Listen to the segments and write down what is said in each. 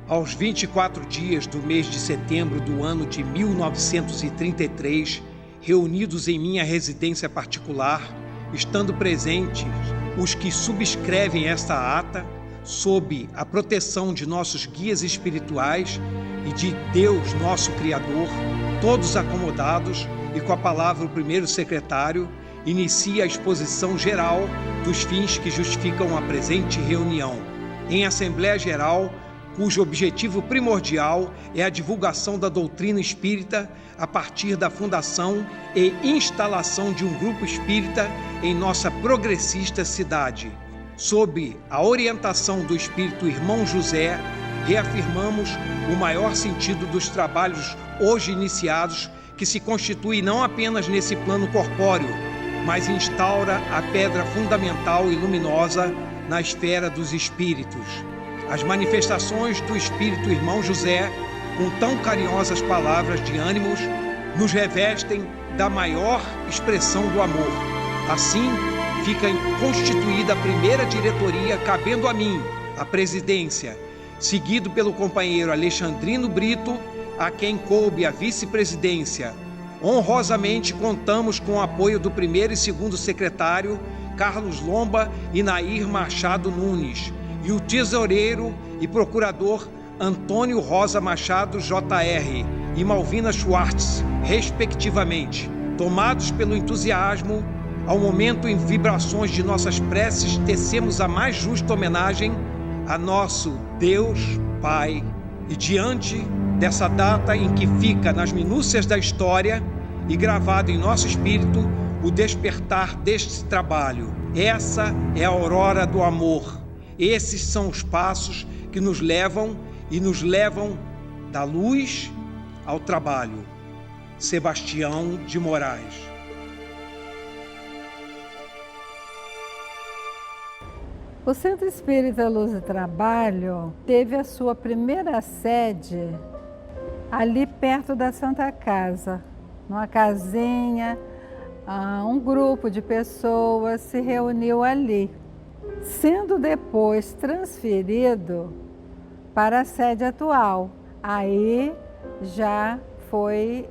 Aos 24 dias do mês de setembro do ano de 1933, reunidos em minha residência particular, estando presentes os que subscrevem esta ata, sob a proteção de nossos guias espirituais e de Deus, nosso Criador, todos acomodados e com a palavra o primeiro secretário, inicia a exposição geral dos fins que justificam a presente reunião. Em Assembleia Geral, cujo objetivo primordial é a divulgação da doutrina espírita a partir da fundação e instalação de um grupo espírita em nossa progressista cidade. Sob a orientação do espírito Irmão José, reafirmamos o maior sentido dos trabalhos hoje iniciados, que se constitui não apenas nesse plano corpóreo, mas instaura a pedra fundamental e luminosa na esfera dos espíritos. As manifestações do espírito Irmão José, com tão carinhosas palavras de ânimos, nos revestem da maior expressão do amor. Assim, fica constituída a primeira diretoria, cabendo a mim, a presidência, seguido pelo companheiro Alexandrino Brito, a quem coube a vice-presidência. Honrosamente contamos com o apoio do primeiro e segundo secretário, Carlos Lomba e Nair Machado Nunes, e o tesoureiro e procurador Antônio Rosa Machado Jr. e Malvina Schwartz, respectivamente. Tomados pelo entusiasmo, ao momento em vibrações de nossas preces, tecemos a mais justa homenagem a nosso Deus Pai. E diante dessa data em que fica nas minúcias da história e gravado em nosso espírito o despertar deste trabalho. Essa é a aurora do amor. Esses são os passos que nos levam da luz ao trabalho. Sebastião de Moraes. O Centro Espírita Luz e Trabalho teve a sua primeira sede ali perto da Santa Casa, numa casinha. Um grupo de pessoas se reuniu ali, sendo depois transferido para a sede atual. Aí já foi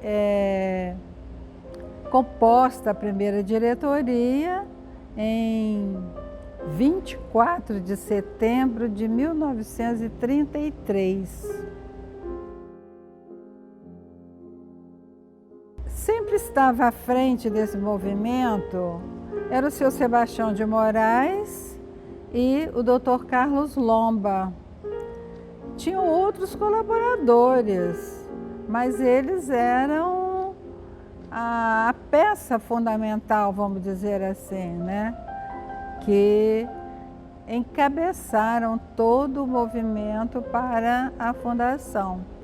composta a primeira diretoria em 24 de setembro de 1933. Sempre estava à frente desse movimento era o seu Sebastião de Moraes e o Dr. Carlos Lomba. Tinham outros colaboradores, mas eles eram a peça fundamental, vamos dizer assim, né? Que encabeçaram todo o movimento para a fundação.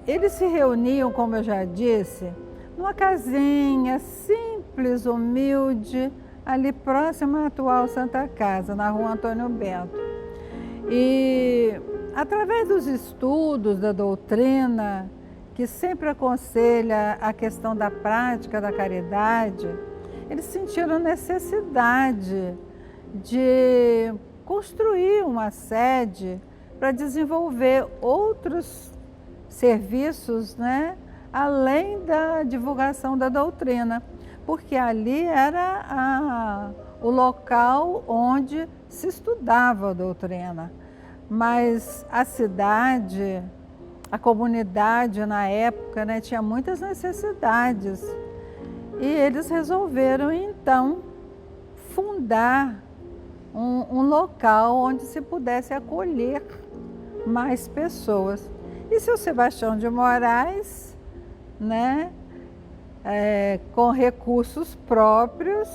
Eles se reuniam, como eu já disse, numa casinha simples, humilde, ali próxima à atual Santa Casa, na Rua Antônio Bento. E através dos estudos da doutrina, que sempre aconselha a questão da prática da caridade, eles sentiram necessidade de construir uma sede para desenvolver outros serviços, né, além da divulgação da doutrina, porque ali era o local onde se estudava a doutrina. Mas a cidade, a comunidade na época, né, tinha muitas necessidades. E eles resolveram, então, fundar um local onde se pudesse acolher mais pessoas. E seu Sebastião de Moraes, né, com recursos próprios,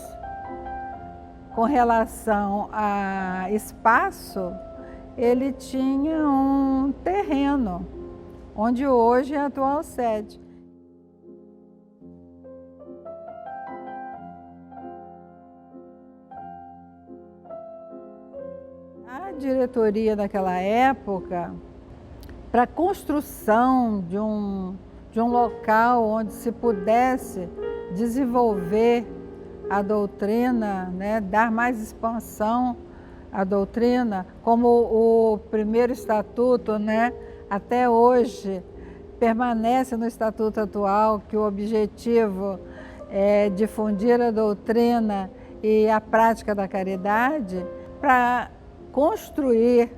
com relação a espaço, ele tinha um terreno, onde hoje é a atual sede. A diretoria daquela época, para a construção de um local onde se pudesse desenvolver a doutrina, né, dar mais expansão à doutrina, como o primeiro estatuto, né, até hoje permanece no estatuto atual, que o objetivo é difundir a doutrina e a prática da caridade, para construir,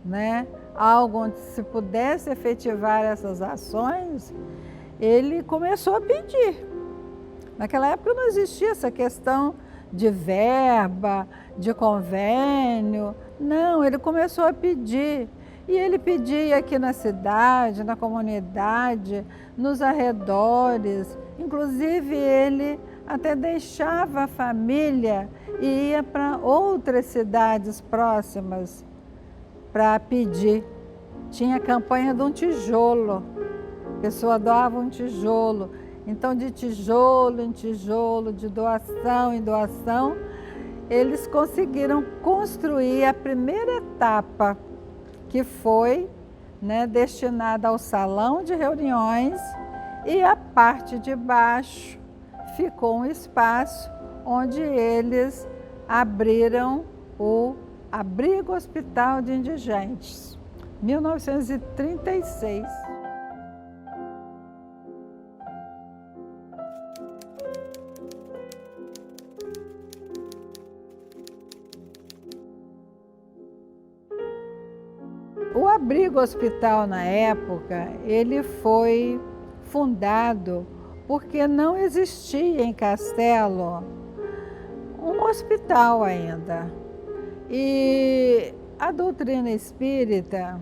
né, algo onde se pudesse efetivar essas ações. Ele começou a pedir. Naquela época não existia essa questão de verba, de convênio. Não, ele começou a pedir. E ele pedia aqui na cidade, na comunidade, nos arredores. Inclusive, ele até deixava a família e ia para outras cidades próximas para pedir. Tinha a campanha de um tijolo. A pessoa doava um tijolo. Então, de tijolo em tijolo, de doação em doação, eles conseguiram construir a primeira etapa, que foi, né, destinada ao salão de reuniões, e a parte de baixo ficou um espaço onde eles abriram o Abrigo Hospital de Indigentes, 1936. O Abrigo Hospital, na época, ele foi fundado porque não existia em Castelo um hospital ainda. E a doutrina espírita,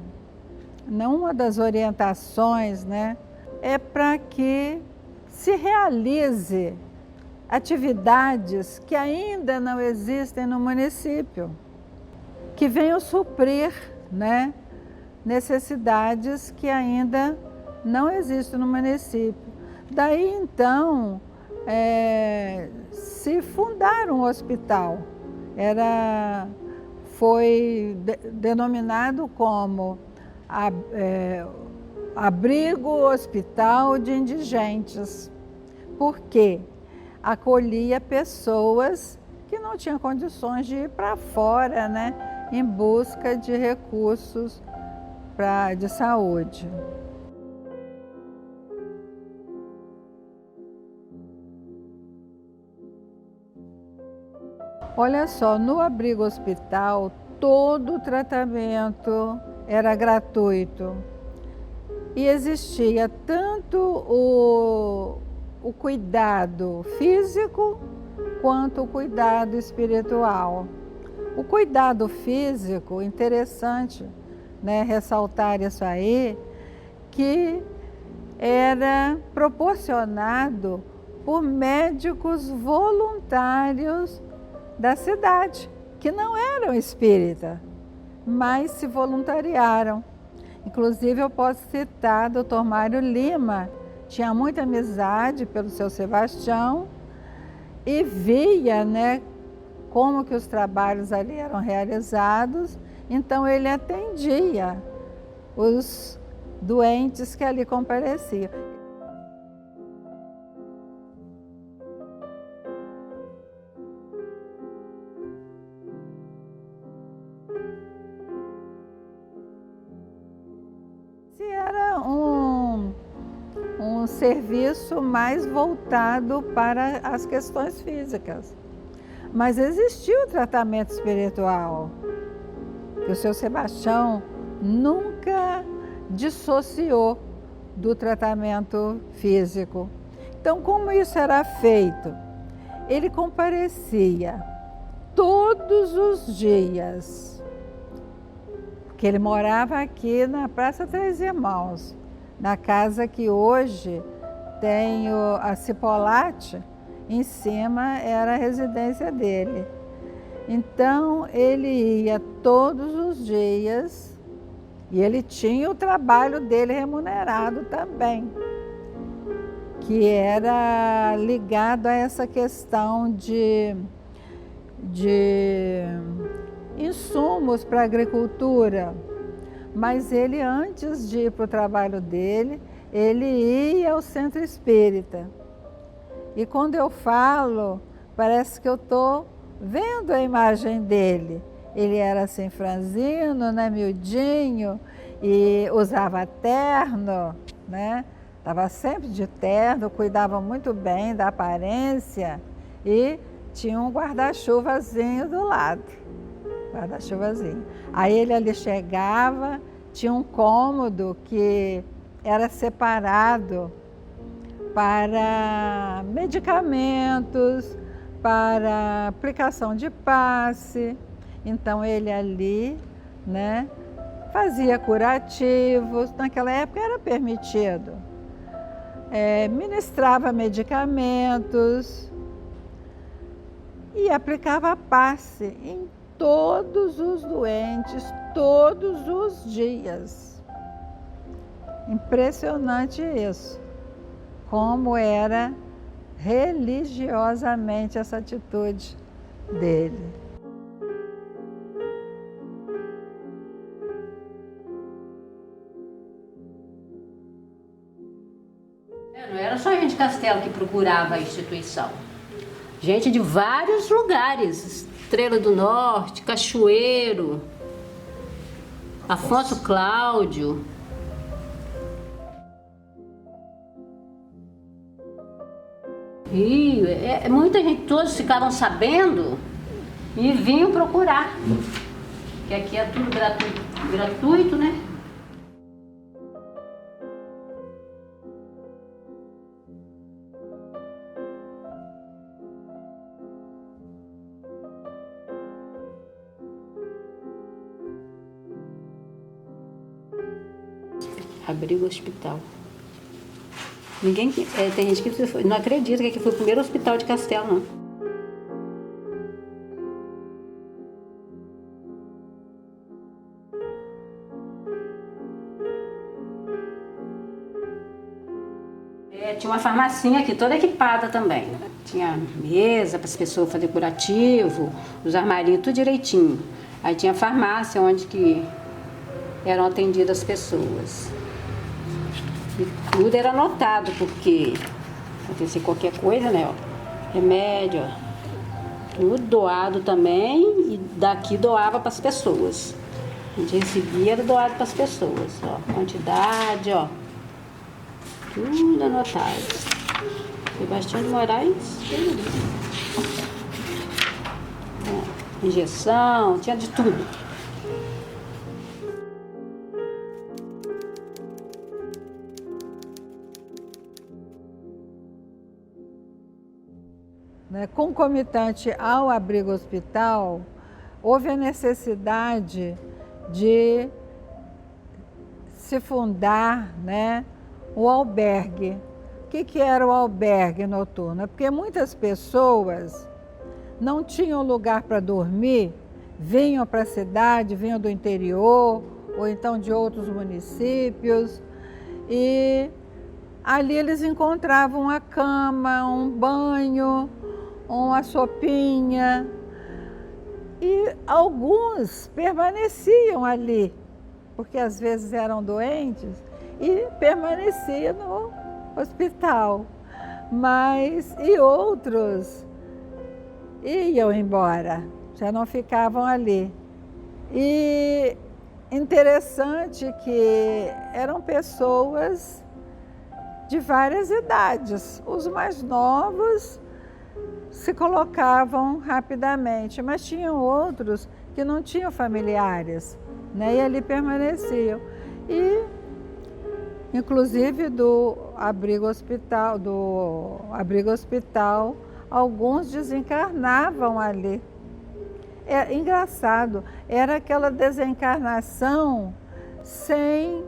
uma das orientações, né, é para que se realize atividades que ainda não existem no município, que venham suprir, né, necessidades que ainda não existem no município. Daí, então, se fundar um hospital. Foi denominado como Abrigo Hospital de Indigentes, porque acolhia pessoas que não tinham condições de ir para fora, né, em busca de recursos de saúde. Olha só, no Abrigo Hospital, todo o tratamento era gratuito. E existia tanto o cuidado físico quanto o cuidado espiritual. O cuidado físico, interessante, né, ressaltar isso aí, que era proporcionado por médicos voluntários da cidade, que não eram espíritas, mas se voluntariaram. Inclusive, eu posso citar o Dr. Mário Lima, tinha muita amizade pelo seu Sebastião e via, né, como que os trabalhos ali eram realizados, então ele atendia os doentes que ali compareciam. Era um serviço mais voltado para as questões físicas. Mas existiu o tratamento espiritual, que o seu Sebastião nunca dissociou do tratamento físico. Então, como isso era feito? Ele comparecia todos os dias, porque ele morava aqui na Praça Três Irmãos, na casa que hoje tem a Cipolate, em cima era a residência dele. Então, ele ia todos os dias e ele tinha o trabalho dele remunerado também, que era ligado a essa questão de insumos para a agricultura. Mas ele, antes de ir para o trabalho dele, ele ia ao centro espírita. E quando eu falo, parece que eu estou vendo a imagem dele. Ele era assim franzino, né, miudinho, e usava terno, né? Estava sempre de terno, cuidava muito bem da aparência e tinha um guarda-chuvazinho do lado. Guarda-chuvazinho. Aí ele ali chegava, tinha um cômodo que era separado para medicamentos, para aplicação de passe. Então ele ali, né, fazia curativos, naquela época era permitido. Ministrava medicamentos e aplicava passe em todos os doentes, todos os dias. Impressionante isso, como era religiosamente essa atitude dele. Não era só gente de Castelo que procurava a instituição. Gente de vários lugares, Estrela do Norte, Cachoeiro, Afonso Cláudio. E muita gente, todos ficavam sabendo e vinham procurar. Que aqui é tudo gratuito, né? Abrigo Hospital. Ninguém, tem gente que não acredita que aqui foi o primeiro hospital de Castelo, não. Tinha uma farmacinha aqui toda equipada também. Tinha mesa para as pessoas fazerem curativo, os armarinhos tudo direitinho. Aí tinha farmácia onde que eram atendidas as pessoas. E tudo era anotado, porque acontecia qualquer coisa, né? Ó, remédio, ó, tudo doado também, e daqui doava para as pessoas. A gente recebia, era doado para as pessoas, ó, quantidade, ó, tudo anotado. Sebastião de Moraes, injeção, tinha de tudo. Concomitante ao abrigo hospital, houve a necessidade de se fundar, né, o albergue. O que era o albergue noturno? Porque muitas pessoas não tinham lugar para dormir, vinham para a cidade, vinham do interior ou então de outros municípios, e ali eles encontravam a cama, um banho, uma sopinha, e alguns permaneciam ali, porque às vezes eram doentes e permaneciam no hospital, mas e outros iam embora, já não ficavam ali. E interessante que eram pessoas de várias idades, os mais novos se colocavam rapidamente, mas tinham outros que não tinham familiares, né? E ali permaneciam. E, inclusive, do abrigo hospital, alguns desencarnavam ali. É engraçado, era aquela desencarnação sem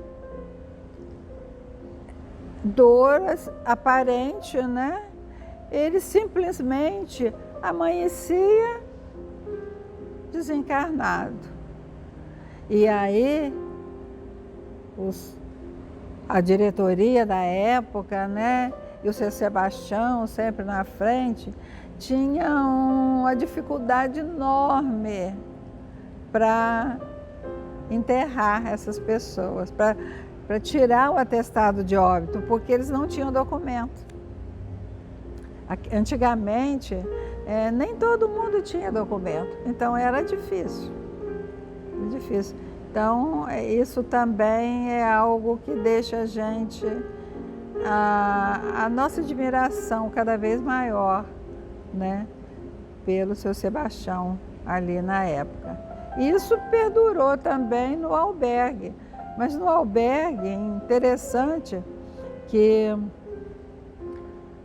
dor aparente, né? Ele simplesmente amanhecia desencarnado. E aí, a diretoria da época, né, e o seu Sebastião sempre na frente, tinham uma dificuldade enorme para enterrar essas pessoas, para tirar o atestado de óbito, porque eles não tinham documento. Antigamente, nem todo mundo tinha documento, então era difícil. Difícil. Então, isso também é algo que deixa a gente, a nossa admiração cada vez maior, né, pelo seu Sebastião ali na época. Isso perdurou também no albergue, mas no albergue, interessante que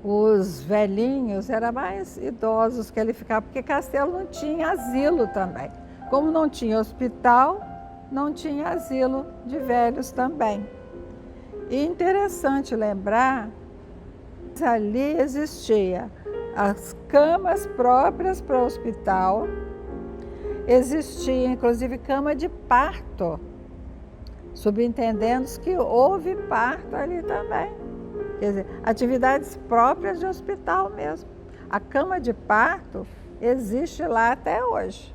os velhinhos eram mais idosos que ele ficava, porque Castelo não tinha asilo também. Como não tinha hospital, não tinha asilo de velhos também. E interessante lembrar que ali existia as camas próprias para o hospital, existia inclusive cama de parto, subentendendo que houve parto ali também. Quer dizer, atividades próprias de hospital mesmo. A cama de parto existe lá até hoje.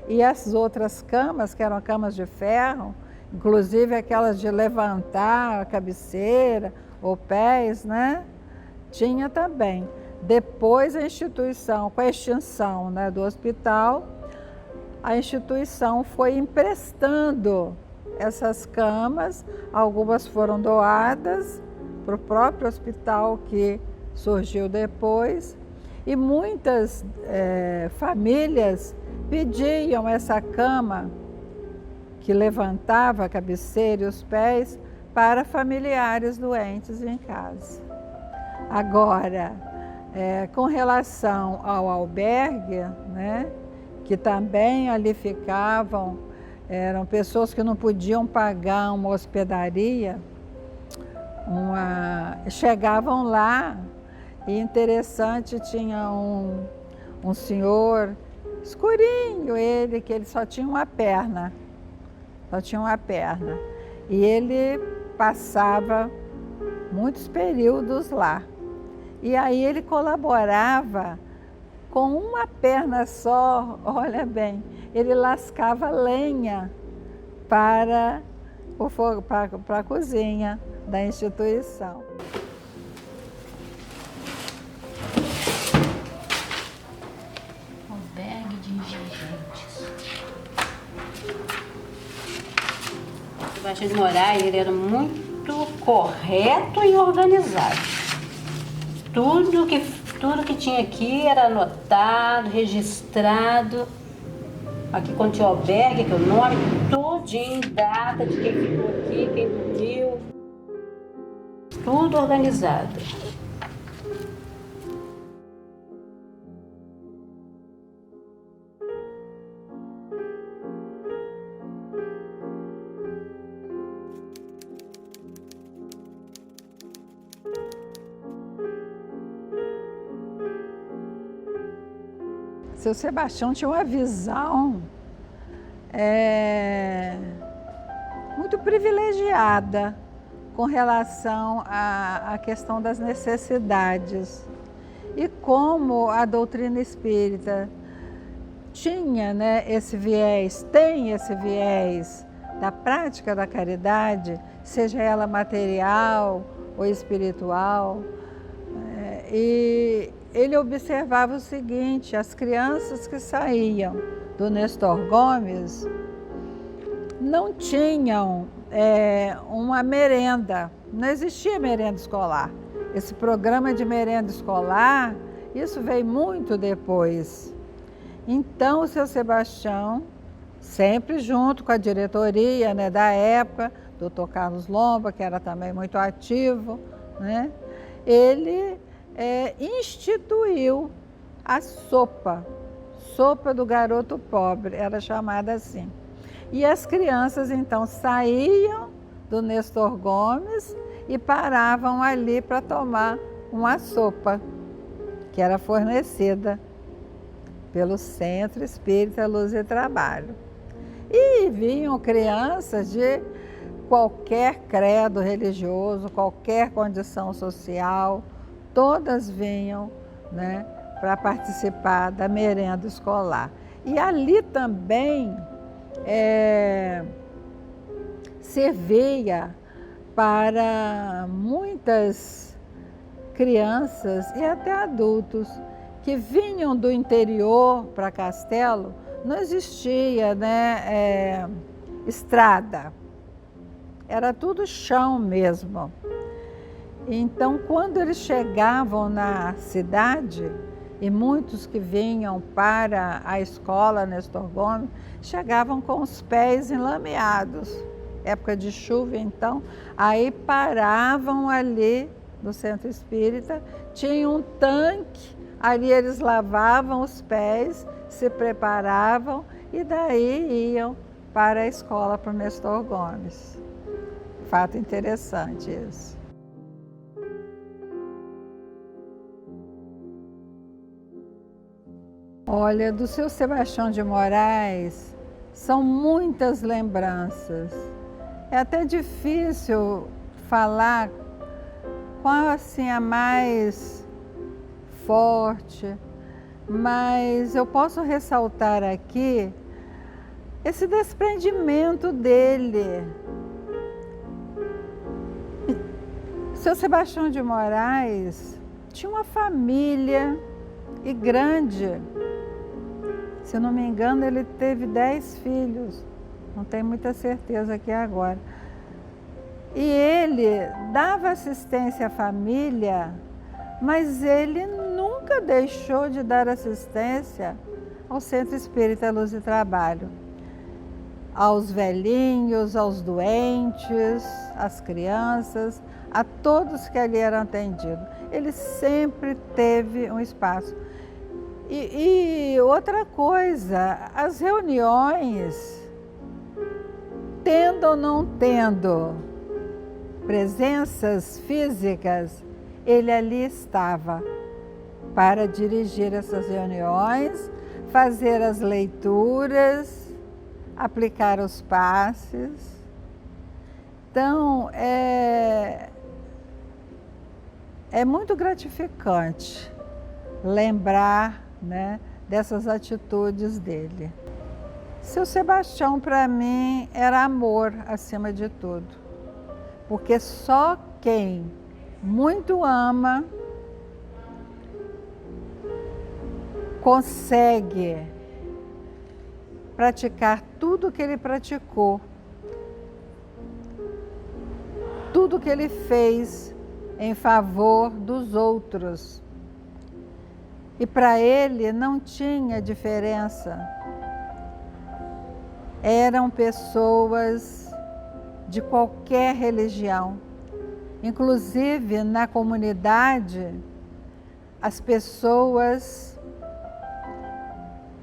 E as outras camas, que eram camas de ferro, inclusive aquelas de levantar a cabeceira ou pés, né? Tinha também. Depois a instituição, com a extinção, né, do hospital, a instituição foi emprestando essas camas, algumas foram doadas para o próprio hospital que surgiu depois, e muitas famílias pediam essa cama que levantava a cabeceira e os pés para familiares doentes em casa. Agora, com relação ao albergue, né, que também ali ficavam, eram pessoas que não podiam pagar uma hospedaria, chegavam lá e interessante, tinha um senhor escurinho, que ele só tinha uma perna, e ele passava muitos períodos lá. E aí ele colaborava com uma perna só, olha bem, ele lascava lenha para a cozinha da instituição. Albergue de indigentes. O Sebastião de Moraes, ele era muito correto e organizado. Tudo que tinha aqui era anotado, registrado. Aqui quando tinha o albergue, que é o nome, tudinho, data de quem ficou aqui, quem dormiu. Tudo organizado. Seu Sebastião tinha uma visão muito privilegiada com relação à questão das necessidades. E como a doutrina espírita tinha, né, tem esse viés da prática da caridade, seja ela material ou espiritual, e ele observava o seguinte: as crianças que saíam do Nestor Gomes não tinham uma merenda, não existia merenda escolar. Esse programa de merenda escolar, isso veio muito depois. Então, o seu Sebastião, sempre junto com a diretoria, né, da época, Dr. Carlos Lomba, que era também muito ativo, né, ele instituiu a sopa do garoto pobre, era chamada assim. E as crianças, então, saíam do Nestor Gomes e paravam ali para tomar uma sopa, que era fornecida pelo Centro Espírita Luz e Trabalho. E vinham crianças de qualquer credo religioso, qualquer condição social, todas vinham, né, para participar da merenda escolar. E ali também servia para muitas crianças e até adultos que vinham do interior para Castelo. Não existia, né, estrada, era tudo chão mesmo. Então, quando eles chegavam na cidade, e muitos que vinham para a escola Nestor Gomes, chegavam com os pés enlameados, época de chuva então, aí paravam ali no Centro Espírita, tinha um tanque, ali eles lavavam os pés, se preparavam e daí iam para a escola para o Nestor Gomes. Fato interessante isso. Olha, do seu Sebastião de Moraes, são muitas lembranças. É até difícil falar qual assim a mais forte, mas eu posso ressaltar aqui esse desprendimento dele. Seu Sebastião de Moraes tinha uma família e grande. Se eu não me engano, ele teve 10 filhos, não tenho muita certeza aqui agora. E ele dava assistência à família, mas ele nunca deixou de dar assistência ao Centro Espírita Luz e Trabalho. Aos velhinhos, aos doentes, às crianças, a todos que ali eram atendidos. Ele sempre teve um espaço. E outra coisa, as reuniões, tendo ou não tendo presenças físicas, ele ali estava para dirigir essas reuniões, fazer as leituras, aplicar os passes. Então, é muito gratificante lembrar, né, dessas atitudes dele. Seu Sebastião, para mim, era amor acima de tudo, porque só quem muito ama consegue praticar tudo o que ele praticou, tudo que ele fez em favor dos outros. E para ele não tinha diferença. Eram pessoas de qualquer religião. Inclusive, na comunidade, as pessoas,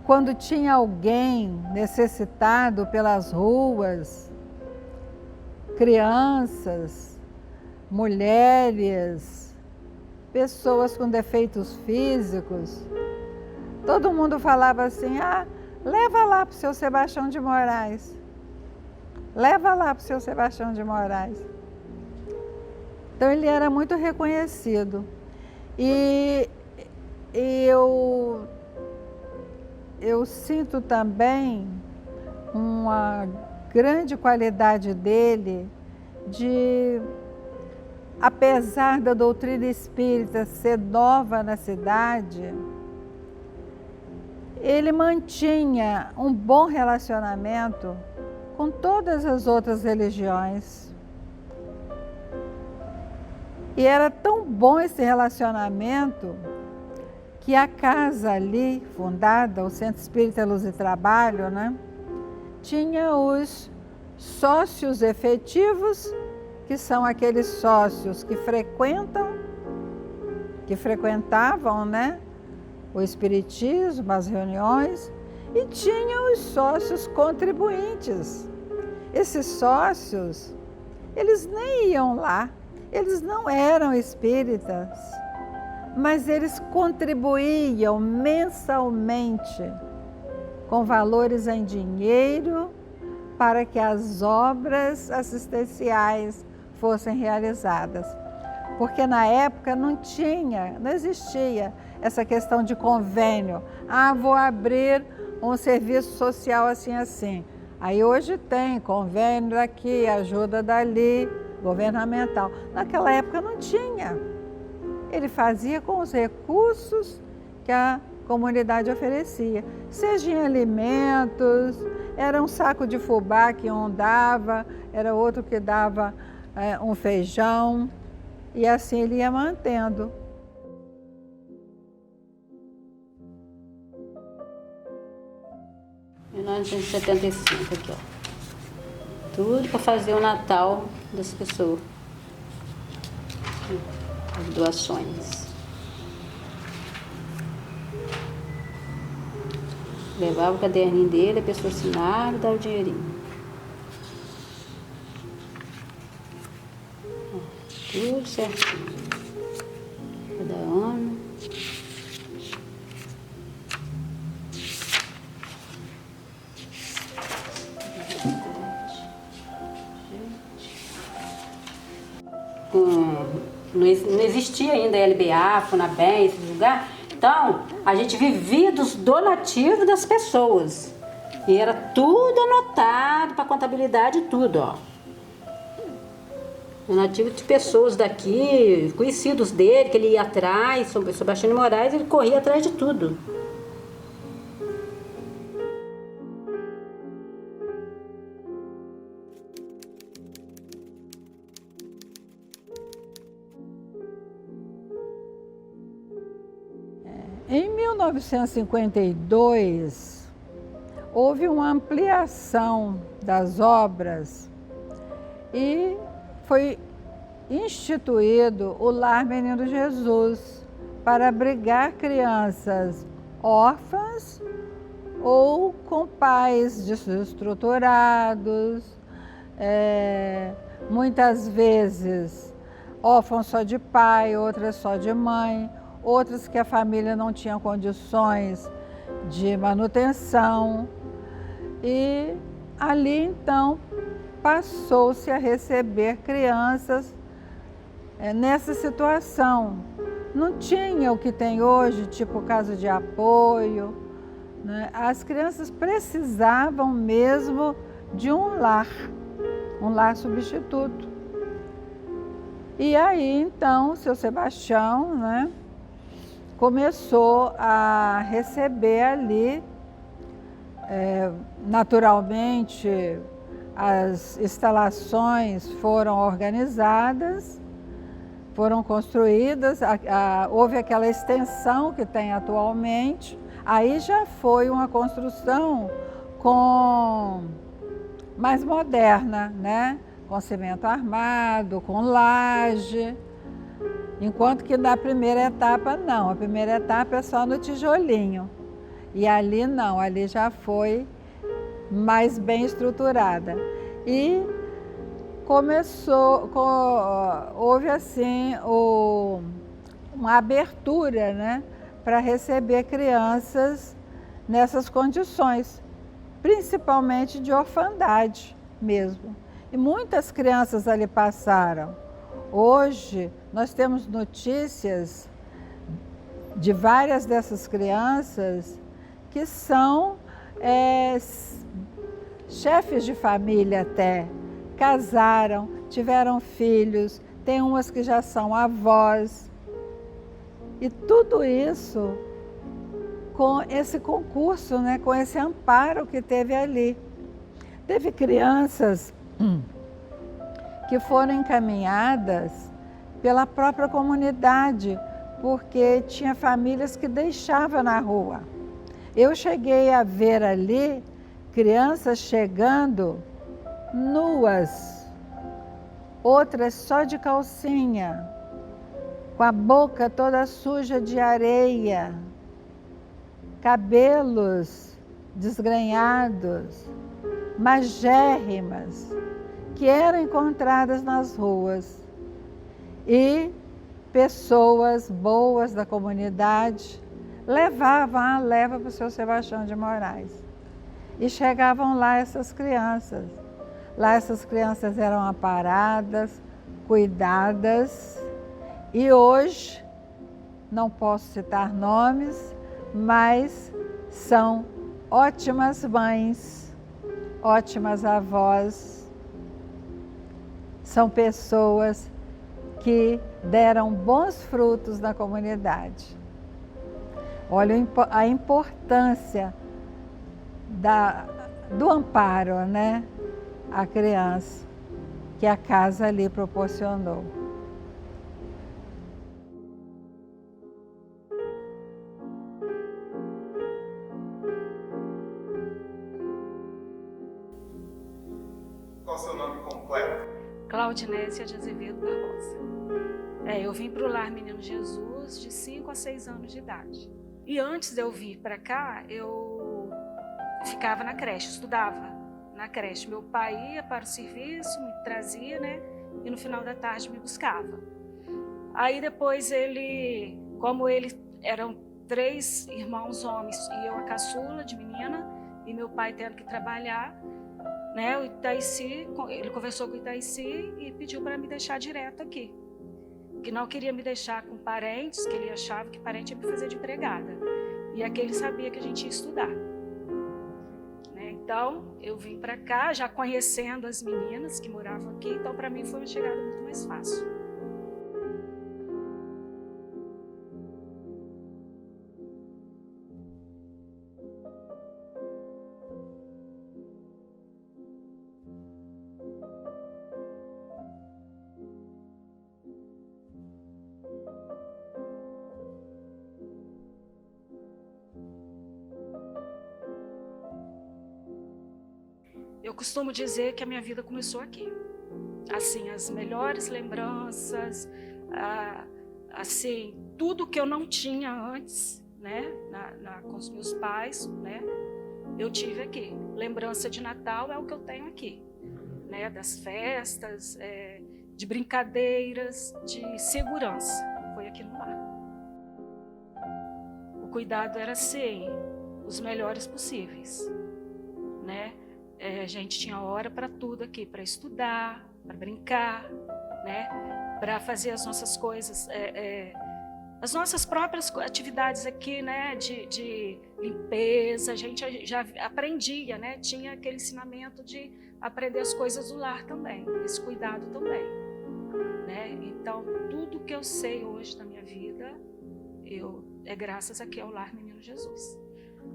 quando tinha alguém necessitado pelas ruas, crianças, mulheres, pessoas com defeitos físicos, todo mundo falava assim: leva lá para o seu Sebastião de Moraes, leva lá para o seu Sebastião de Moraes. Então ele era muito reconhecido. E eu sinto também uma grande qualidade dele de, apesar da doutrina espírita ser nova na cidade, ele mantinha um bom relacionamento com todas as outras religiões. E era tão bom esse relacionamento que a casa ali, fundada, o Centro Espírita Luz e Trabalho, né, tinha os sócios efetivos, que são aqueles sócios que frequentavam, né, o espiritismo, as reuniões, e tinha os sócios contribuintes. Esses sócios, eles nem iam lá, eles não eram espíritas, mas eles contribuíam mensalmente com valores em dinheiro para que as obras assistenciais fossem realizadas. Porque na época não existia essa questão de convênio. Vou abrir um serviço social assim. Aí hoje tem convênio daqui, ajuda dali, governamental. Naquela época não tinha. ele fazia com os recursos que a comunidade oferecia. Seja em alimentos, era um saco de fubá que um dava, era outro que dava um feijão, e assim ele ia mantendo. Em 1975, aqui, ó. Tudo para fazer o Natal das pessoas. As doações. Levava o caderninho dele, a pessoa assinava e dava o dinheirinho. Tudo certinho. Cada ano. Não existia ainda LBA, Funabem, esse lugar. Então, a gente vivia dos donativos das pessoas. E era tudo anotado para contabilidade, tudo, ó. Donativo de pessoas daqui, conhecidos dele, que ele ia atrás, Sebastião de Moraes, ele corria atrás de tudo. Em 1952, houve uma ampliação das obras e foi instituído o Lar Menino Jesus para abrigar crianças órfãs ou com pais desestruturados, muitas vezes órfãos só de pai, outras só de mãe, outras que a família não tinha condições de manutenção. E ali então passou-se a receber crianças nessa situação. Não tinha o que tem hoje, tipo casa de apoio, né? As crianças precisavam mesmo de um lar substituto. E aí então o seu Sebastião, né, começou a receber ali, naturalmente as instalações foram organizadas, foram construídas, houve aquela extensão que tem atualmente, aí já foi uma construção mais moderna, né? Com cimento armado, com laje. Enquanto que na primeira etapa não, a primeira etapa é só no tijolinho. E ali não, ali já foi mais bem estruturada. E houve assim uma abertura, né, para receber crianças nessas condições, principalmente de orfandade mesmo. E muitas crianças ali passaram. Hoje, nós temos notícias de várias dessas crianças que são chefes de família até, casaram, tiveram filhos, tem umas que já são avós. E tudo isso com esse concurso, né, com esse amparo que teve ali. Teve crianças que foram encaminhadas pela própria comunidade, porque tinha famílias que deixavam na rua. Eu cheguei a ver ali crianças chegando nuas, outras só de calcinha, com a boca toda suja de areia, cabelos desgrenhados, magérrimas, que eram encontradas nas ruas. E pessoas boas da comunidade levavam a leva para o seu Sebastião de Moraes. E chegavam lá essas crianças. Lá essas crianças eram amparadas, cuidadas. E hoje, não posso citar nomes, mas são ótimas mães, ótimas avós. São pessoas que deram bons frutos na comunidade. Olha a importância do amparo, né, à criança, que a casa ali proporcionou. Qual o seu nome completo? Claudinésia de Azevedo Barbosa. Eu vim para o Lar Menino Jesus de 5 a 6 anos de idade. E antes de eu vir para cá, eu ficava na creche, estudava na creche. Meu pai ia para o serviço, me trazia, né? E no final da tarde me buscava. Aí depois como eram 3 irmãos homens e eu a caçula de menina, e meu pai tendo que trabalhar, né? O Itaici, ele conversou com o Itaici e pediu para me deixar direto aqui. Que não queria me deixar com parentes, que ele achava que parente ia me fazer de empregada. E aqui ele sabia que a gente ia estudar. Né? Então, eu vim para cá, já conhecendo as meninas que moravam aqui, então para mim foi uma chegada muito mais fácil. Eu costumo dizer que a minha vida começou aqui. Assim, as melhores lembranças, assim, tudo que eu não tinha antes, né, com os meus pais, né, eu tive aqui. Lembrança de Natal é o que eu tenho aqui, né, das festas, de brincadeiras, de segurança. Foi aqui no lar. O cuidado era, assim, os melhores possíveis, né? A gente tinha hora para tudo aqui, para estudar, para brincar, né? Para fazer as nossas coisas, as nossas próprias atividades aqui, né? De limpeza, a gente já aprendia, né? Tinha aquele ensinamento de aprender as coisas do lar também, esse cuidado também, né? Então, tudo que eu sei hoje da minha vida, é graças aqui ao Lar Menino Jesus.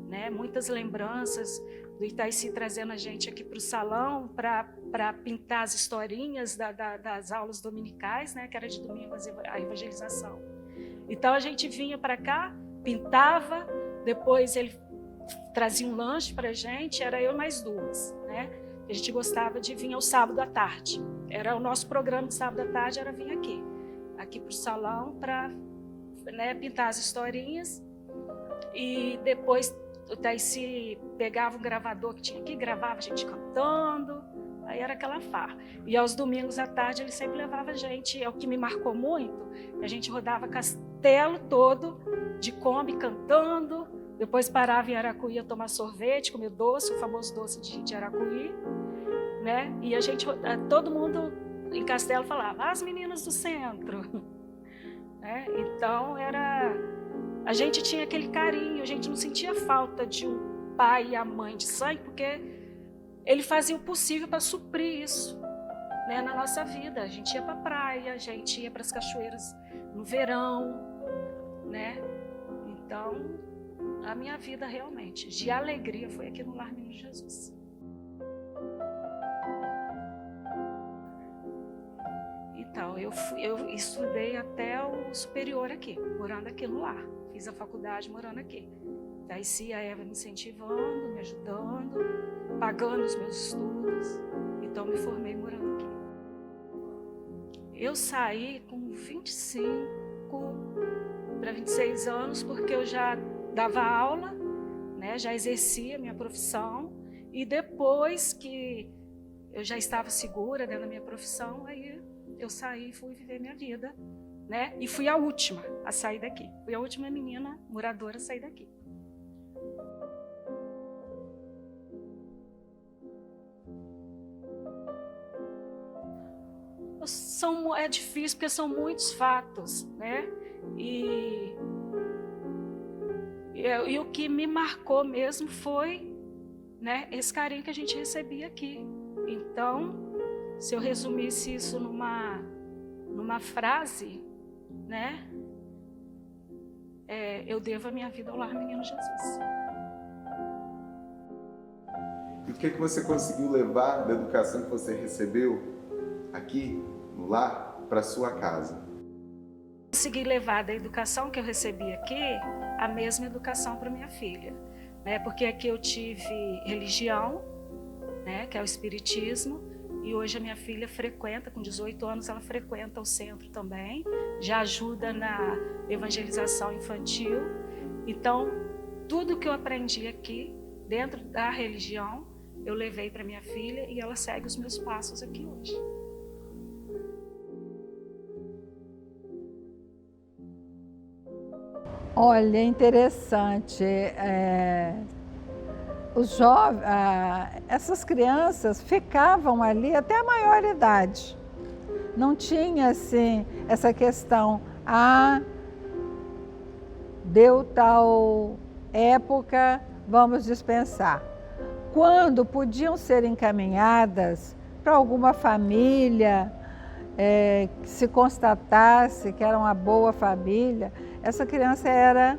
Né? Muitas lembranças do Itaici trazendo a gente aqui para o salão para pintar as historinhas das aulas dominicais, né? Que era de domingo a evangelização. Então a gente vinha para cá, pintava, depois ele trazia um lanche para a gente, era eu mais 2, né? A gente gostava de vir ao sábado à tarde. Era o nosso programa de sábado à tarde, era vir aqui para o salão para, né, pintar as historinhas. E depois o Itaici pegava um gravador que tinha aqui, gravava a gente cantando, aí era aquela farra. E aos domingos à tarde ele sempre levava a gente, o que me marcou muito, a gente rodava Castelo todo de Kombi cantando, depois parava em Aracuí a tomar sorvete, comer doce, o famoso doce de Aracuí, né? E a gente, todo mundo em Castelo falava, as meninas do centro. Né? Então a gente tinha aquele carinho, a gente não sentia falta de um pai e a mãe de sangue, porque ele fazia o possível para suprir isso, né, na nossa vida. A gente ia para a praia, a gente ia para as cachoeiras no verão, né? Então, a minha vida realmente de alegria foi aqui no Lar Menino Jesus. Então, eu estudei até o superior aqui, morando aqui no lar. Fiz a faculdade morando aqui. Daí sim, a Eva me incentivando, me ajudando, pagando os meus estudos. Então, me formei morando aqui. Eu saí com 25 para 26 anos, porque eu já dava aula, né, já exercia a minha profissão. E depois que eu já estava segura dentro da minha profissão, aí eu saí e fui viver minha vida, né? E fui a última a sair daqui. Fui a última menina moradora a sair daqui. É difícil porque são muitos fatos, né? E o que me marcou mesmo foi, né, esse carinho que a gente recebia aqui. Então, se eu resumisse isso numa frase, né, eu devo a minha vida ao Lar Menino Jesus. E o que você conseguiu levar da educação que você recebeu aqui no lar para sua casa? Consegui levar da educação que eu recebi aqui a mesma educação para minha filha, né? Porque aqui eu tive religião, né, que é o espiritismo, e hoje a minha filha frequenta, com 18 anos, ela frequenta o centro também, já ajuda na evangelização infantil. Então, tudo que eu aprendi aqui, dentro da religião, eu levei para minha filha e ela segue os meus passos aqui hoje. Olha, é interessante. Essas crianças ficavam ali até a maioridade. Não tinha assim essa questão, deu tal época, vamos dispensar. Quando podiam ser encaminhadas para alguma família, que se constatasse que era uma boa família, essa criança era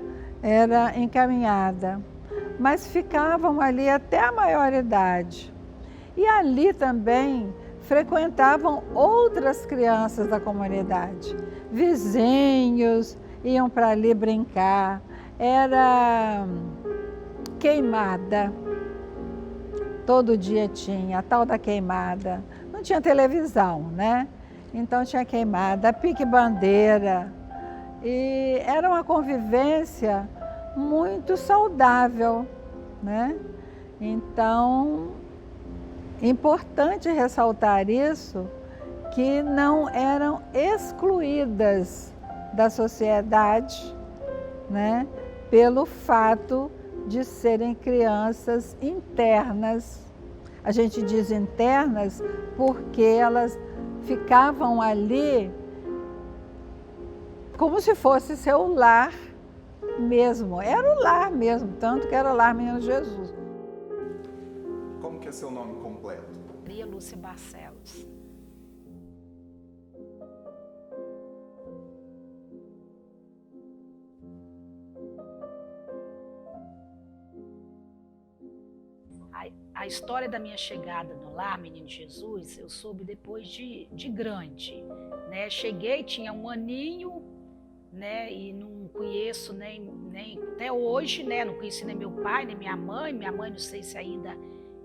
encaminhada. Mas ficavam ali até a maioridade. E ali também frequentavam outras crianças da comunidade. Vizinhos iam para ali brincar. Era queimada. Todo dia tinha a tal da queimada. Não tinha televisão, né? Então tinha queimada, pique-bandeira. E era uma convivência muito saudável, né? Então, importante ressaltar isso, que não eram excluídas da sociedade, né? Pelo fato de serem crianças internas. A gente diz internas porque elas ficavam ali como se fosse seu lar mesmo. Era o lar mesmo, tanto que era o Lar Menino Jesus. Como que é seu nome completo? Maria Lúcia Barcelos. A história da minha chegada no Lar Menino Jesus, eu soube depois de grande, né? Cheguei, tinha 1 aninho, né? E não conheço nem até hoje, né? Não conheci nem meu pai, nem minha mãe. Minha mãe não sei se ainda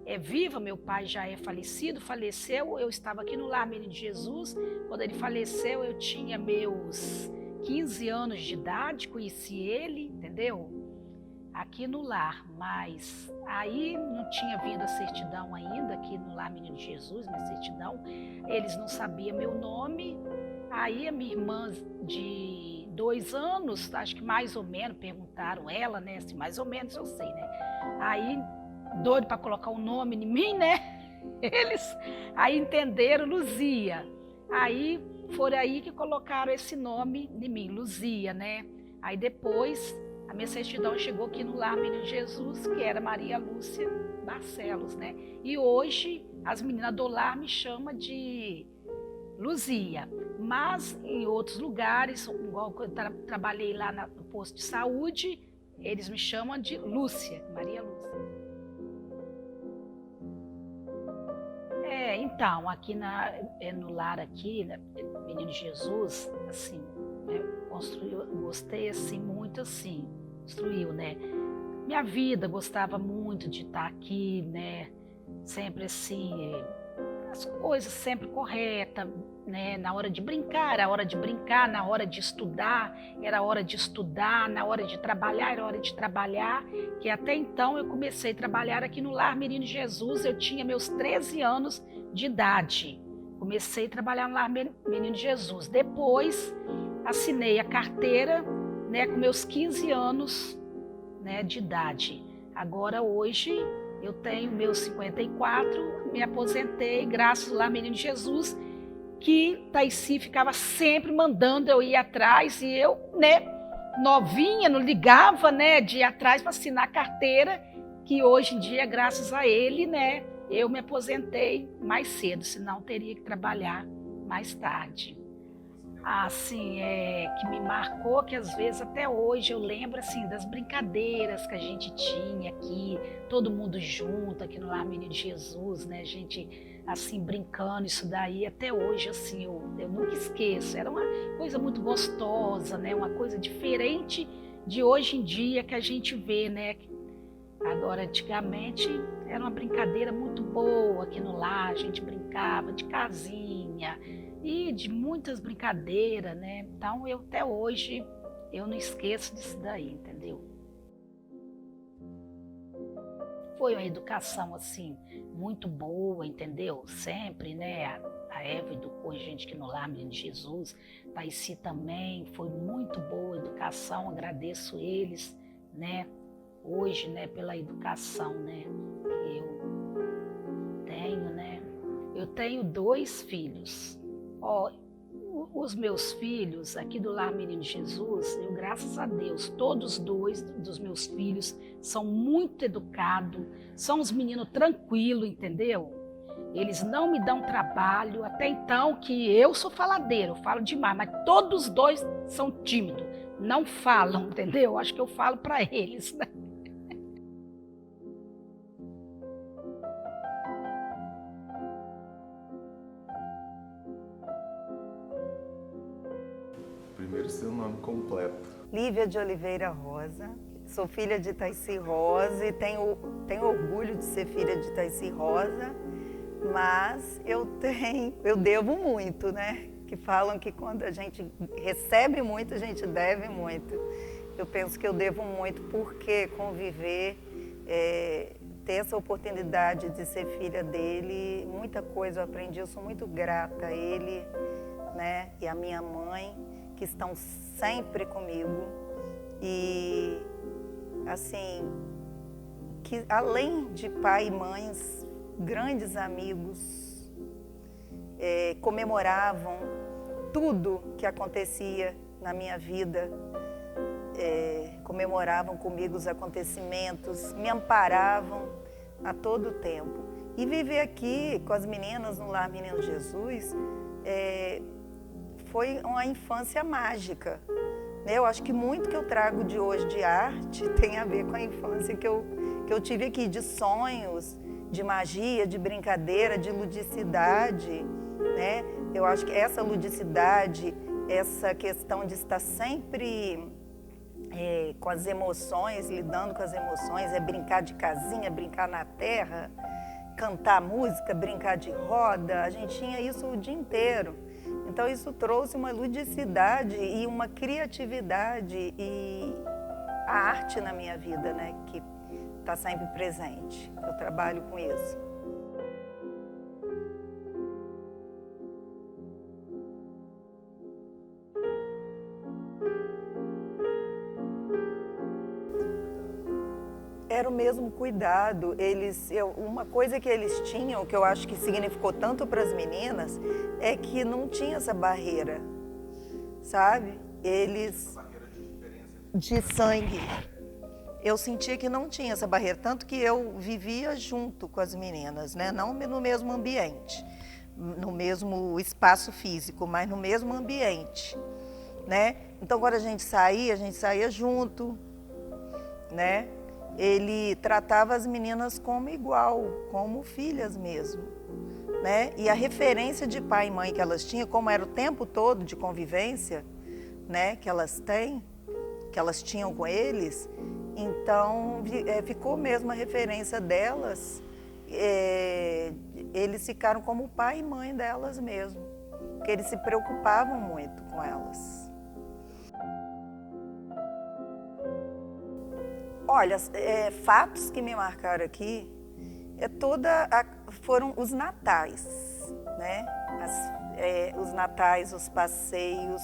é viva, meu pai já é falecido, faleceu. Eu estava aqui no Lar Menino Jesus. Quando ele faleceu, eu tinha meus 15 anos de idade, conheci ele, entendeu? Aqui no lar, mas aí não tinha vindo a certidão ainda aqui no Lar Menino Jesus, minha certidão. Eles não sabiam meu nome. Aí a minha irmã de 2 anos, acho que mais ou menos, perguntaram ela, né? Assim, mais ou menos eu sei, né? Aí, doido para colocar um nome em mim, né? Eles aí entenderam Luzia. Aí foram aí que colocaram esse nome em mim, Luzia, né? Aí depois a minha certidão chegou aqui no Lar Menino Jesus, que era Maria Lúcia Barcelos, né? E hoje as meninas do lar me chamam de Luzia. Mas em outros lugares, igual eu trabalhei lá no posto de saúde, eles me chamam de Lúcia, Maria Lúcia. Então, aqui no lar aqui, né, Menino Jesus, assim, né, construiu, gostei assim, muito assim, construiu, né? Minha vida, gostava muito de estar aqui, né? Sempre assim, as coisas sempre corretas, né? Na hora de brincar, era hora de brincar, na hora de estudar, era hora de estudar, na hora de trabalhar, era hora de trabalhar, que até então eu comecei a trabalhar aqui no Lar Menino Jesus, eu tinha meus 13 anos de idade. Comecei a trabalhar no Lar Menino Jesus. Depois, assinei a carteira, né, com meus 15 anos, né, de idade. Agora, hoje, eu tenho meus 54, me aposentei, graças ao Lar Menino Jesus, que Taici ficava sempre mandando eu ir atrás, e eu, né, novinha, não ligava, né, de ir atrás para assinar a carteira, que hoje em dia, graças a ele, né, eu me aposentei mais cedo, senão teria que trabalhar mais tarde. assim, que me marcou, que às vezes até hoje eu lembro assim das brincadeiras que a gente tinha aqui, todo mundo junto aqui no Lar Menino Jesus, né? A gente assim brincando, isso daí até hoje assim eu nunca esqueço. Era uma coisa muito gostosa, né? Uma coisa diferente de hoje em dia que a gente vê, né? Agora, antigamente era uma brincadeira muito boa aqui no lar, a gente brincava de casinha e de muitas brincadeiras, né? Então, até hoje, eu não esqueço disso daí, entendeu? Foi uma educação, assim, muito boa, entendeu? Sempre, né? A Eva educou a gente aqui no Lar Menino Jesus, Taici também, foi muito boa a educação, agradeço eles, né? Hoje, né, pela educação, né, que eu tenho, né? Eu tenho 2 filhos. Ó, os meus filhos aqui do Lar Menino Jesus, eu, graças a Deus, todos 2 dos meus filhos são muito educados, são uns meninos tranquilos, entendeu? Eles não me dão trabalho, até então que eu sou faladeira, eu falo demais, mas todos os 2 são tímidos, não falam, entendeu? Acho que eu falo para eles, né? Primeiro, seu nome completo. Lívia de Oliveira Rosa, sou filha de Taici Rosa e tenho orgulho de ser filha de Taici Rosa, mas eu devo muito, né? Que falam que quando a gente recebe muito, a gente deve muito. Eu penso que eu devo muito porque conviver, ter essa oportunidade de ser filha dele, muita coisa eu aprendi, eu sou muito grata a ele, né? E a minha mãe, que estão sempre comigo e, assim, que além de pai e mães, grandes amigos, comemoravam tudo que acontecia na minha vida, comemoravam comigo os acontecimentos, me amparavam a todo tempo. E viver aqui com as meninas no Lar Menino Jesus, foi uma infância mágica. Eu acho que muito que eu trago de hoje de arte tem a ver com a infância que eu tive aqui, de sonhos, de magia, de brincadeira, de ludicidade, né? Eu acho que essa ludicidade, essa questão de estar sempre com as emoções, lidando com as emoções, brincar de casinha, brincar na terra, cantar música, brincar de roda, a gente tinha isso o dia inteiro. Então isso trouxe uma ludicidade e uma criatividade e a arte na minha vida, né, que está sempre presente. Eu trabalho com isso. Era o mesmo cuidado. Uma coisa que eles tinham, que eu acho que significou tanto para as meninas, é que não tinha essa barreira, sabe? Eles... de sangue. Eu sentia que não tinha essa barreira, tanto que eu vivia junto com as meninas, né? Não no mesmo ambiente, no mesmo espaço físico, mas no mesmo ambiente, né? Então, quando a gente saía junto, né? Ele tratava as meninas como igual, como filhas mesmo, né? E a referência de pai e mãe que elas tinham, como era o tempo todo de convivência, né? Que elas tinham com eles, então ficou mesmo a referência delas. Eles ficaram como pai e mãe delas mesmo, porque eles se preocupavam muito com elas. Olha, fatos que me marcaram aqui foram os natais, né? Os natais, os passeios,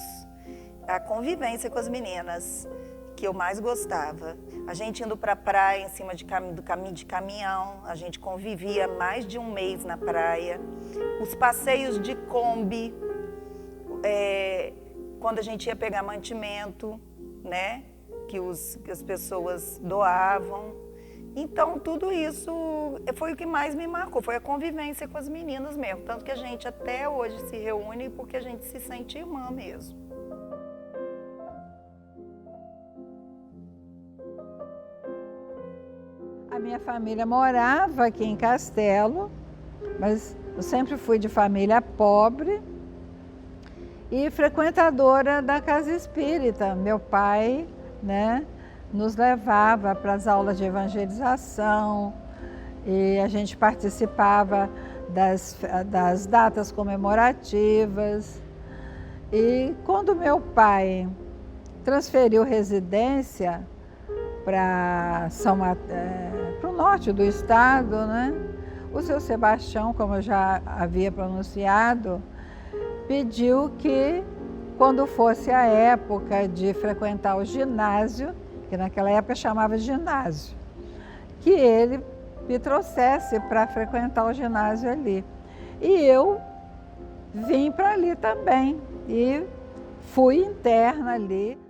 a convivência com as meninas, que eu mais gostava. A gente indo para a praia em cima de caminhão, a gente convivia mais de um mês na praia. Os passeios de Kombi, quando a gente ia pegar mantimento, né? Que as pessoas doavam. Então, tudo isso foi o que mais me marcou, foi a convivência com as meninas mesmo. Tanto que a gente até hoje se reúne porque a gente se sente irmã mesmo. A minha família morava aqui em Castelo, mas eu sempre fui de família pobre e frequentadora da casa espírita. Meu pai, né, nos levava para as aulas de evangelização e a gente participava das datas comemorativas. E quando meu pai transferiu residência para o norte do estado, né, o seu Sebastião, como eu já havia pronunciado, pediu que, quando fosse a época de frequentar o ginásio, que naquela época chamava ginásio, que ele me trouxesse para frequentar o ginásio ali. E eu vim para ali também e fui interna ali.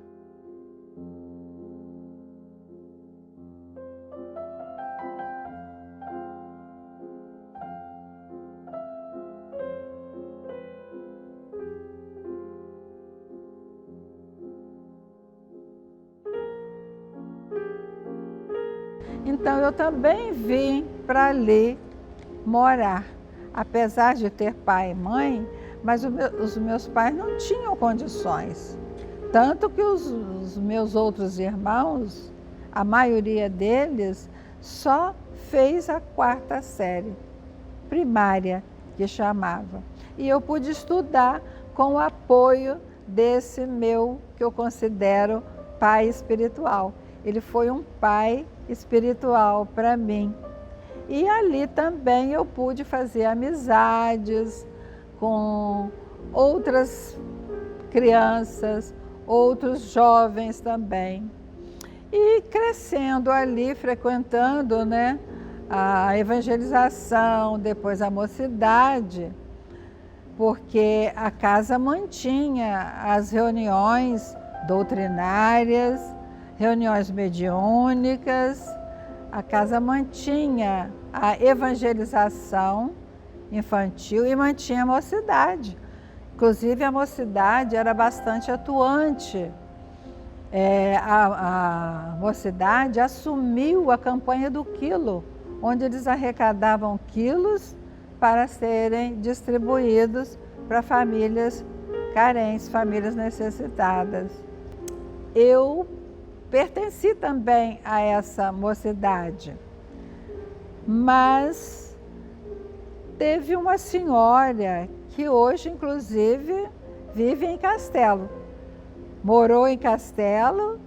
Então eu também vim para ali morar, apesar de ter pai e mãe, mas os meus pais não tinham condições. Tanto que os meus outros irmãos, a maioria deles, só fez a 4ª série primária, que chamava. E eu pude estudar com o apoio desse meu, que eu considero pai espiritual. Ele foi um pai espiritual para mim. E ali também eu pude fazer amizades com outras crianças, outros jovens também. E crescendo ali, frequentando, né, a evangelização, depois a mocidade, porque a casa mantinha as reuniões doutrinárias, reuniões mediúnicas, a casa mantinha a evangelização infantil e mantinha a mocidade. Inclusive, a mocidade era bastante atuante. A mocidade assumiu a campanha do quilo, onde eles arrecadavam quilos para serem distribuídos para famílias carentes, famílias necessitadas. Eu pertenci também a essa mocidade, mas teve uma senhora que hoje, inclusive, vive em Castelo. Morou em Castelo,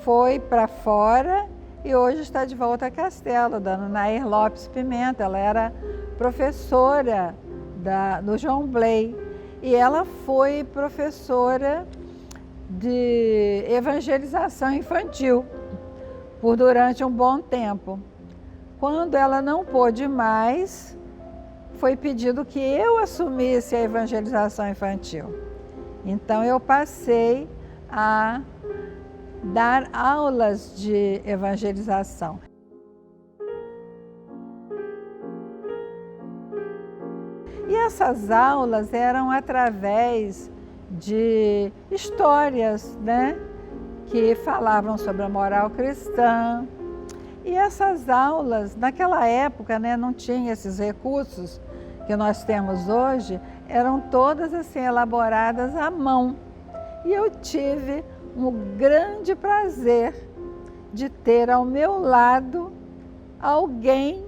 foi para fora e hoje está de volta a Castelo, dona Nair Lopes Pimenta. Ela era professora do João Bley e ela foi professora de evangelização infantil durante um bom tempo. Quando ela não pôde mais, foi pedido que eu assumisse a evangelização infantil. Então eu passei a dar aulas de evangelização. E essas aulas eram através de histórias, né, que falavam sobre a moral cristã. E essas aulas, naquela época, né, não tinha esses recursos que nós temos hoje, eram todas assim elaboradas à mão. E eu tive um grande prazer de ter ao meu lado alguém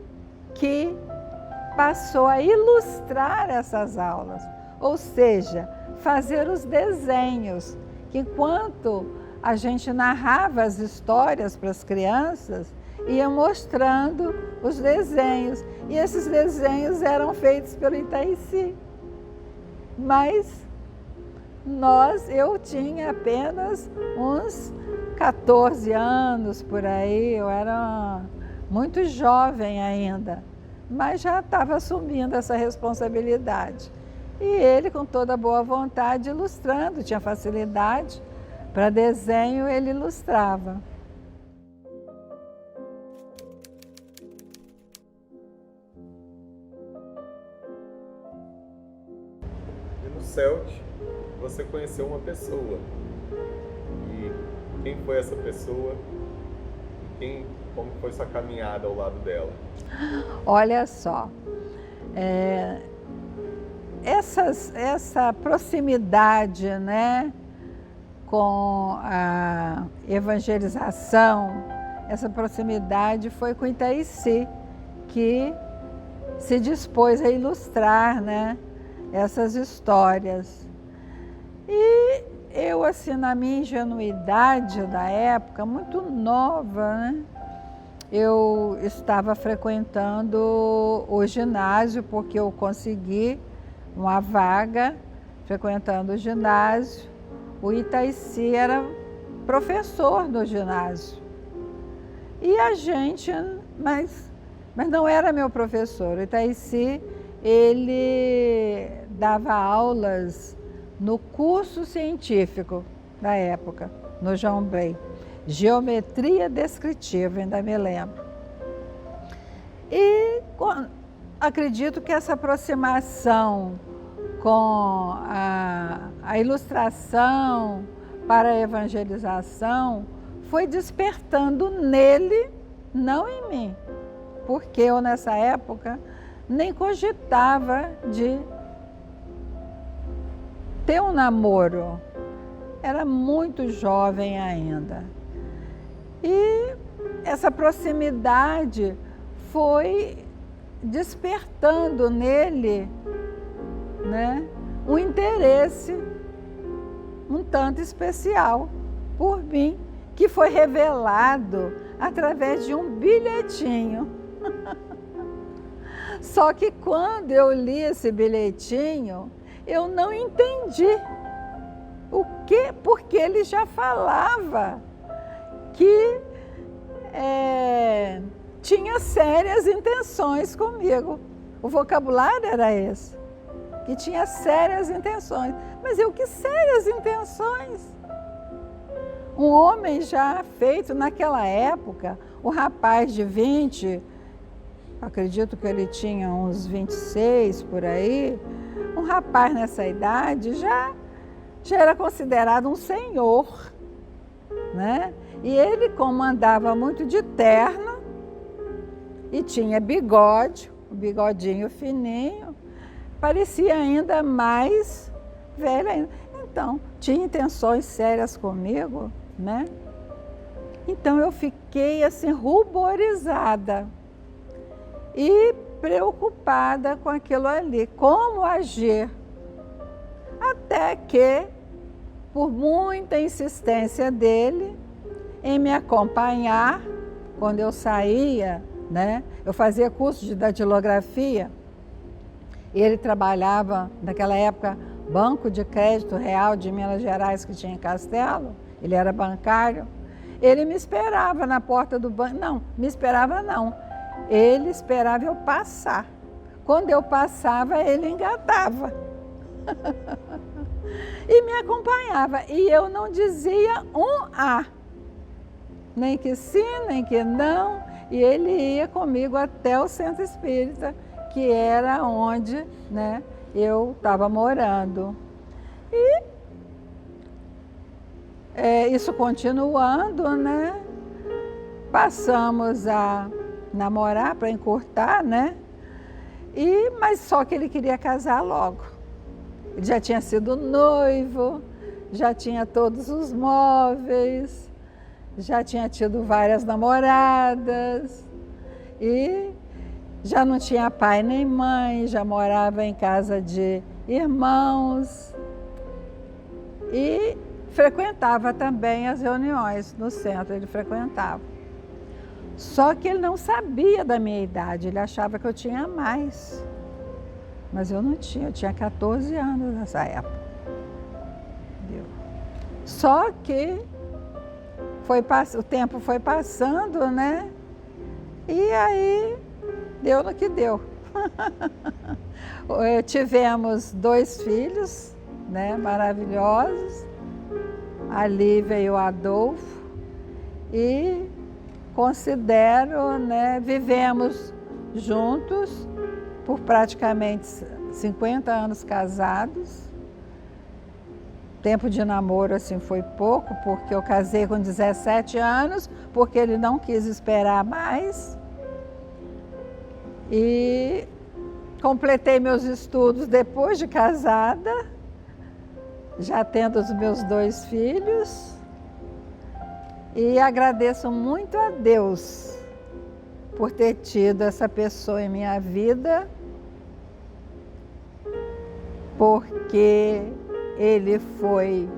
que passou a ilustrar essas aulas, ou seja, fazer os desenhos, que enquanto a gente narrava as histórias para as crianças, ia mostrando os desenhos, e esses desenhos eram feitos pelo Itaici. Mas eu tinha apenas uns 14 anos por aí, eu era muito jovem ainda, mas já estava assumindo essa responsabilidade. E ele, com toda boa vontade, ilustrando, tinha facilidade para desenho, ele ilustrava. CELT, você conheceu uma pessoa. E quem foi essa pessoa? Como foi sua caminhada ao lado dela? Olha só, essa proximidade, né, com a evangelização, essa proximidade foi com Itaici, que se dispôs a ilustrar, né, essas histórias. E eu, assim, na minha ingenuidade da época, muito nova, né, eu estava frequentando o ginásio, porque eu consegui uma vaga frequentando o ginásio. O Itaici era professor do ginásio. E a gente, mas não era meu professor. O Itaici, ele dava aulas no curso científico da época, no João Brei. Geometria descritiva, ainda me lembro. E acredito que essa aproximação com a ilustração para a evangelização foi despertando nele, não em mim, porque eu nessa época nem cogitava de ter um namoro, era muito jovem ainda. E essa proximidade foi despertando nele, né, um interesse um tanto especial por mim, que foi revelado através de um bilhetinho. Só que quando eu li esse bilhetinho, eu não entendi porque ele já falava que tinha sérias intenções comigo. O vocabulário era esse, que tinha sérias intenções. Mas que sérias intenções? Um homem já feito naquela época, o rapaz de 20, acredito que ele tinha uns 26 por aí, um rapaz nessa idade já era considerado um senhor, né? E ele, como andava muito de terno e tinha bigode, um bigodinho fininho, parecia ainda mais velho ainda. Então, tinha intenções sérias comigo, né? Então eu fiquei assim ruborizada e preocupada com aquilo ali, como agir. Até que, por muita insistência dele em me acompanhar, quando eu saía, né? Eu fazia curso de datilografia, ele trabalhava, naquela época, Banco de Crédito Real de Minas Gerais, que tinha em Castelo, ele era bancário. Ele me esperava na porta do banco, não, me esperava não, ele esperava eu passar. Quando eu passava, ele engatava e me acompanhava, e eu não dizia um A, nem que sim, nem que não, e ele ia comigo até o centro espírita, que era onde, né, eu estava morando. E isso continuando, né, passamos a namorar para encurtar, né, mas só que ele queria casar logo. Ele já tinha sido noivo, já tinha todos os móveis, já tinha tido várias namoradas e já não tinha pai nem mãe, já morava em casa de irmãos e frequentava também as reuniões no centro, ele frequentava. Só que ele não sabia da minha idade, ele achava que eu tinha mais. Mas eu não tinha, eu tinha 14 anos nessa época. Entendeu? Só que o tempo foi passando, né? E aí deu no que deu. Tivemos 2 filhos, né, maravilhosos, a Lívia e o Adolfo, e considero, né, vivemos juntos por praticamente 50 anos casados, tempo de namoro assim foi pouco, porque eu casei com 17 anos, porque ele não quis esperar mais. E completei meus estudos depois de casada, já tendo os meus 2 filhos. E agradeço muito a Deus por ter tido essa pessoa em minha vida, porque ele foi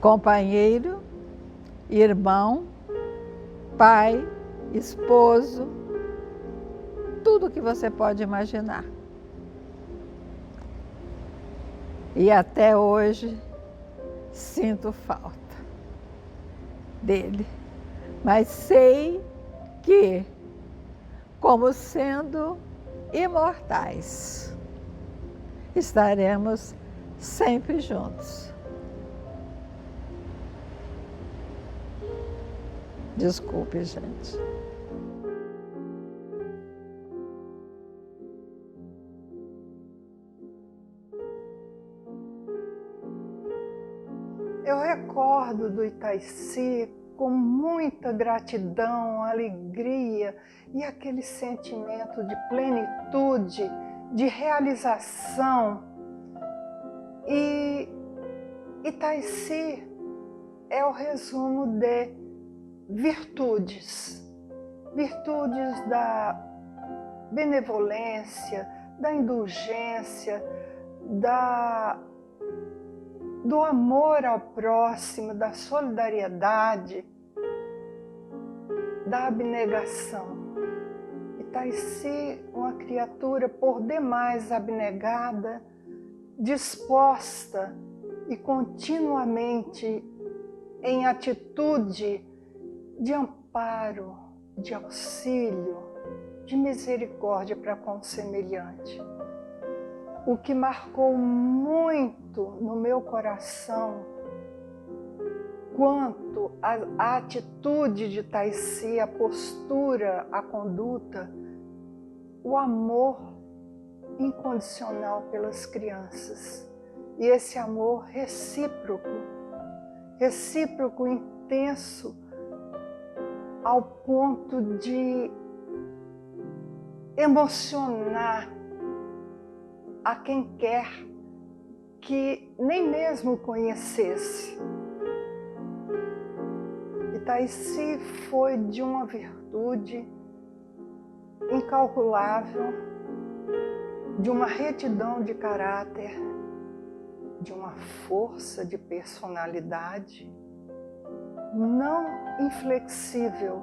companheiro, irmão, pai, esposo, tudo que você pode imaginar. E até hoje sinto falta dele. Mas sei que, como sendo imortais, estaremos sempre juntos. Desculpe, gente. Eu recordo do Itaici com muita gratidão, alegria e aquele sentimento de plenitude, de realização. E Itaici é o resumo de virtudes. Virtudes da benevolência, da indulgência, do amor ao próximo, da solidariedade, da abnegação. Itaici, uma criatura por demais abnegada, disposta e continuamente em atitude de amparo, de auxílio, de misericórdia para com o semelhante. O que marcou muito no meu coração quanto à atitude de Itaici, a postura, a conduta, o amor incondicional pelas crianças. E esse amor recíproco, intenso, ao ponto de emocionar a quem quer que nem mesmo conhecesse. Itaici foi de uma virtude incalculável, de uma retidão de caráter, de uma força de personalidade, não inflexível,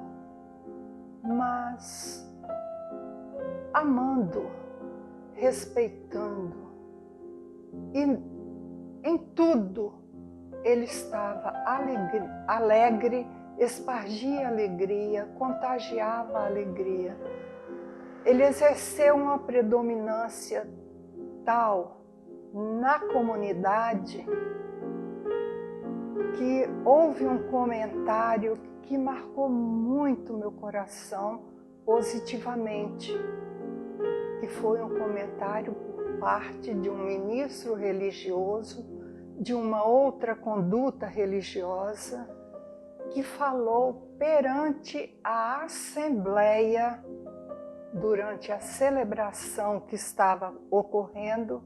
mas amando, respeitando. E em tudo ele estava alegre, espargia alegria, contagiava alegria. Ele exerceu uma predominância tal na comunidade que houve um comentário que marcou muito meu coração positivamente, que foi um comentário por parte de um ministro religioso, de uma outra conduta religiosa, que falou perante a assembleia, durante a celebração que estava ocorrendo,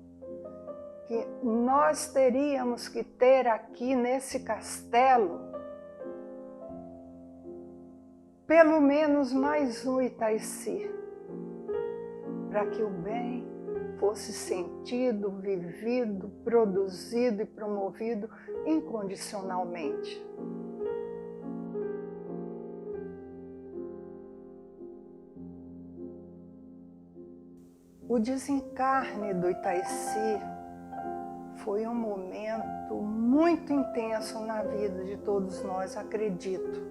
que nós teríamos que ter aqui nesse castelo pelo menos mais um Itaici, para que o bem fosse sentido, vivido, produzido e promovido incondicionalmente. O desencarne do Itaici foi um momento muito intenso na vida de todos nós, acredito.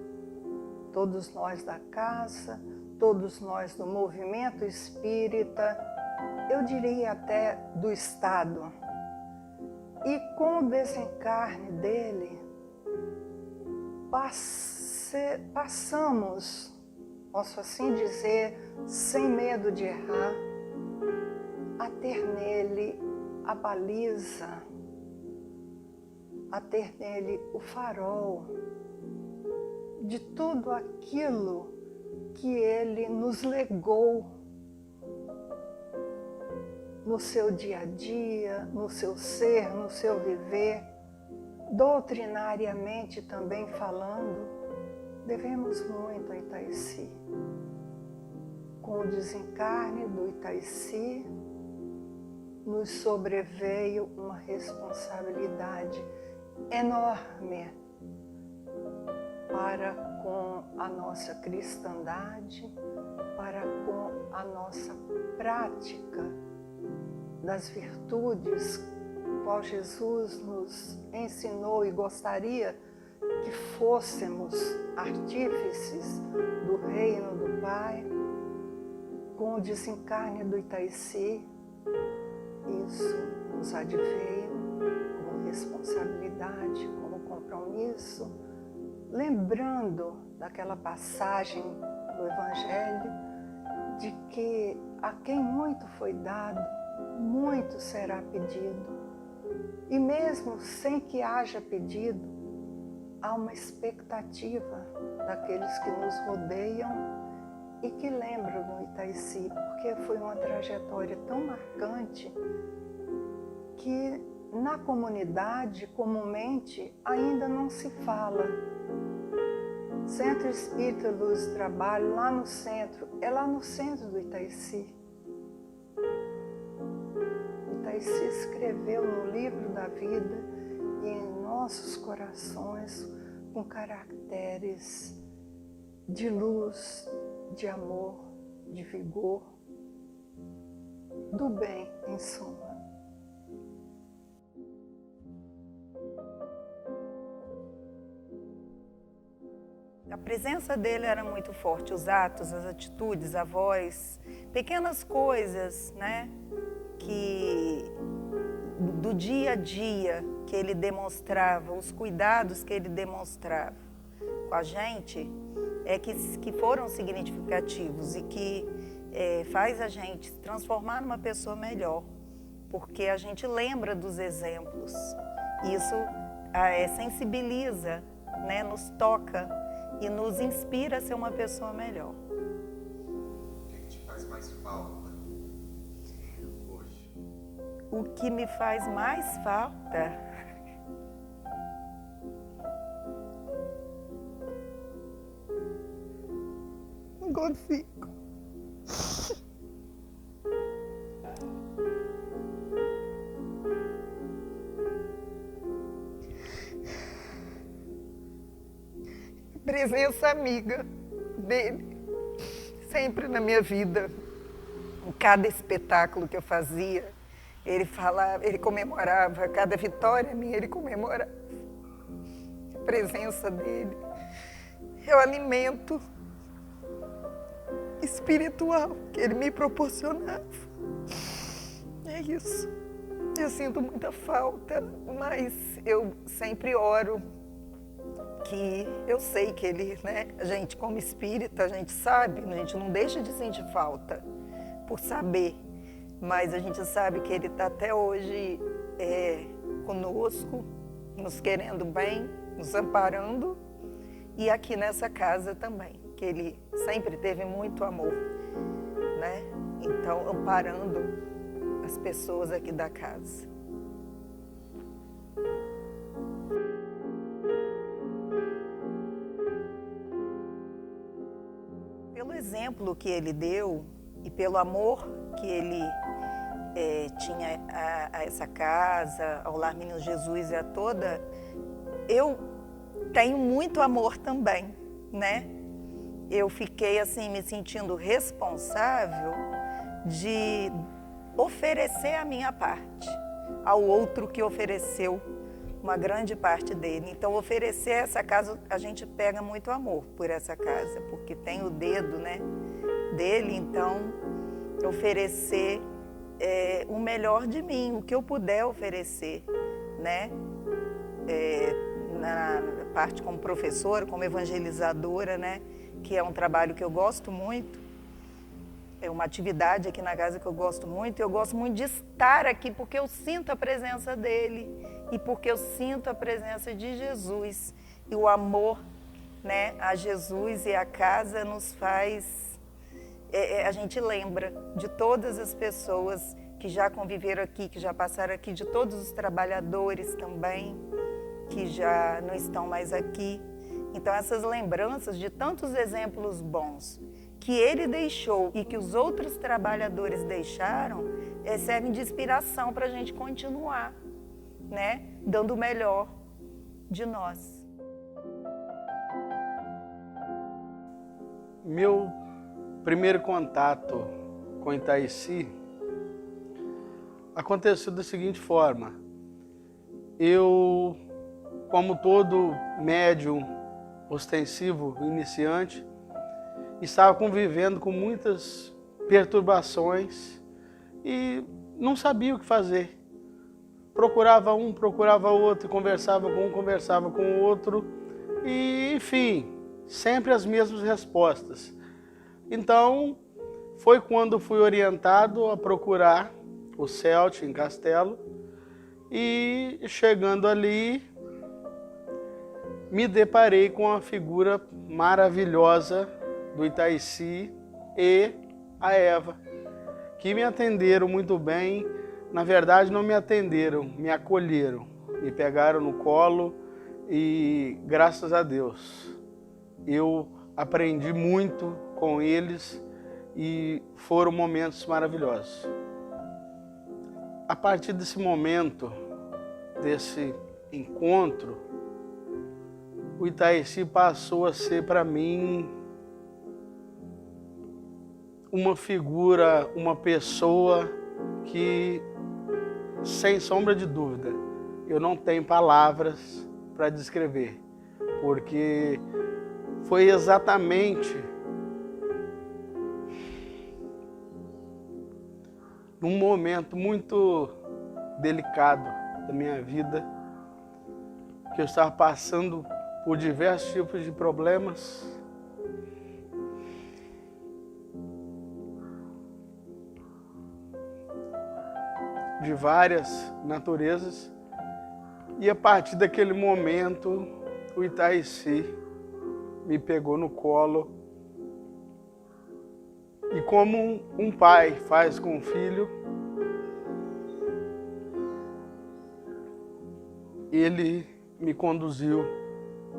Todos nós da casa, todos nós do movimento espírita, eu diria até do Estado. E com o desencarne dele, passamos, posso assim dizer, sem medo de errar, a ter nele a baliza a ter nele o farol de tudo aquilo que ele nos legou no seu dia a dia, no seu ser, no seu viver, doutrinariamente também falando. Devemos muito a Itaici. Com o desencarne do Itaici, nos sobreveio uma responsabilidade enorme para com a nossa cristandade, para com a nossa prática das virtudes, qual Jesus nos ensinou e gostaria que fôssemos artífices do reino do Pai. Com o desencarne do Itaici, isso nos adveio como responsabilidade, como compromisso, lembrando daquela passagem do Evangelho de que a quem muito foi dado, muito será pedido. E mesmo sem que haja pedido, há uma expectativa daqueles que nos rodeiam e que lembram do Itaici, porque foi uma trajetória tão marcante que na comunidade, comumente, ainda não se fala. Centro Espírita Luz do Trabalho, lá no centro, é lá no centro do Itaici. Itaici escreveu no livro da vida e em nossos corações com caracteres de luz, de amor, de vigor, do bem, em suma. A presença dele era muito forte, os atos, as atitudes, a voz, pequenas coisas, né, que do dia a dia que ele demonstrava, os cuidados que ele demonstrava com a gente, que foram significativos e que faz a gente se transformar numa pessoa melhor, porque a gente lembra dos exemplos. Isso sensibiliza, né, nos toca e nos inspira a ser uma pessoa melhor. O que te faz mais falta hoje? O que me faz mais falta? Não consigo. Presença amiga dele, sempre na minha vida. Em cada espetáculo que eu fazia, ele falava, ele comemorava, cada vitória minha ele comemorava. A presença dele é o alimento espiritual que ele me proporcionava. É isso. Eu sinto muita falta, mas eu sempre oro que eu sei que ele, né, a gente como espírita, a gente sabe, a gente não deixa de sentir falta por saber, mas a gente sabe que ele está até hoje conosco, nos querendo bem, nos amparando, e aqui nessa casa também, que ele sempre teve muito amor, né? Então, amparando as pessoas aqui da casa. Pelo exemplo que ele deu e pelo amor que ele tinha a essa casa, ao Lar Menino Jesus e a toda, eu tenho muito amor também, né? Eu fiquei assim me sentindo responsável de oferecer a minha parte ao outro que ofereceu uma grande parte dele. Então, oferecer essa casa, a gente pega muito amor por essa casa, porque tem o dedo, né, dele. Então, oferecer o melhor de mim, o que eu puder oferecer, né, na parte como professora, como evangelizadora, né, que é um trabalho que eu gosto muito. é uma atividade aqui na casa que eu gosto muito. Eu gosto muito de estar aqui porque eu sinto a presença dele e porque eu sinto a presença de Jesus. E o amor, né, a Jesus e a casa nos faz... a gente lembra de todas as pessoas que já conviveram aqui, que já passaram aqui, de todos os trabalhadores também, que já não estão mais aqui. Então, essas lembranças de tantos exemplos bons que ele deixou e que os outros trabalhadores deixaram, servem de inspiração para a gente continuar, né, dando o melhor de nós. Meu primeiro contato com Itaici aconteceu da seguinte forma. Eu, como todo médium ostensivo iniciante, estava convivendo com muitas perturbações e não sabia o que fazer. Procurava um, procurava outro, conversava com um, conversava com o outro e, enfim, sempre as mesmas respostas. Então, foi quando fui orientado a procurar o CELT em Castelo e, chegando ali, me deparei com a figura maravilhosa do Itaici e a Eva, que me atenderam muito bem. Na verdade, não me atenderam, me acolheram, me pegaram no colo e, graças a Deus, eu aprendi muito com eles e foram momentos maravilhosos. A partir desse momento, desse encontro, o Itaici passou a ser para mim uma figura, uma pessoa que, sem sombra de dúvida, eu não tenho palavras para descrever, porque foi exatamente num momento muito delicado da minha vida, que eu estava passando por diversos tipos de problemas, de várias naturezas, e a partir daquele momento o Itaici me pegou no colo e, como um pai faz com o filho, ele me conduziu,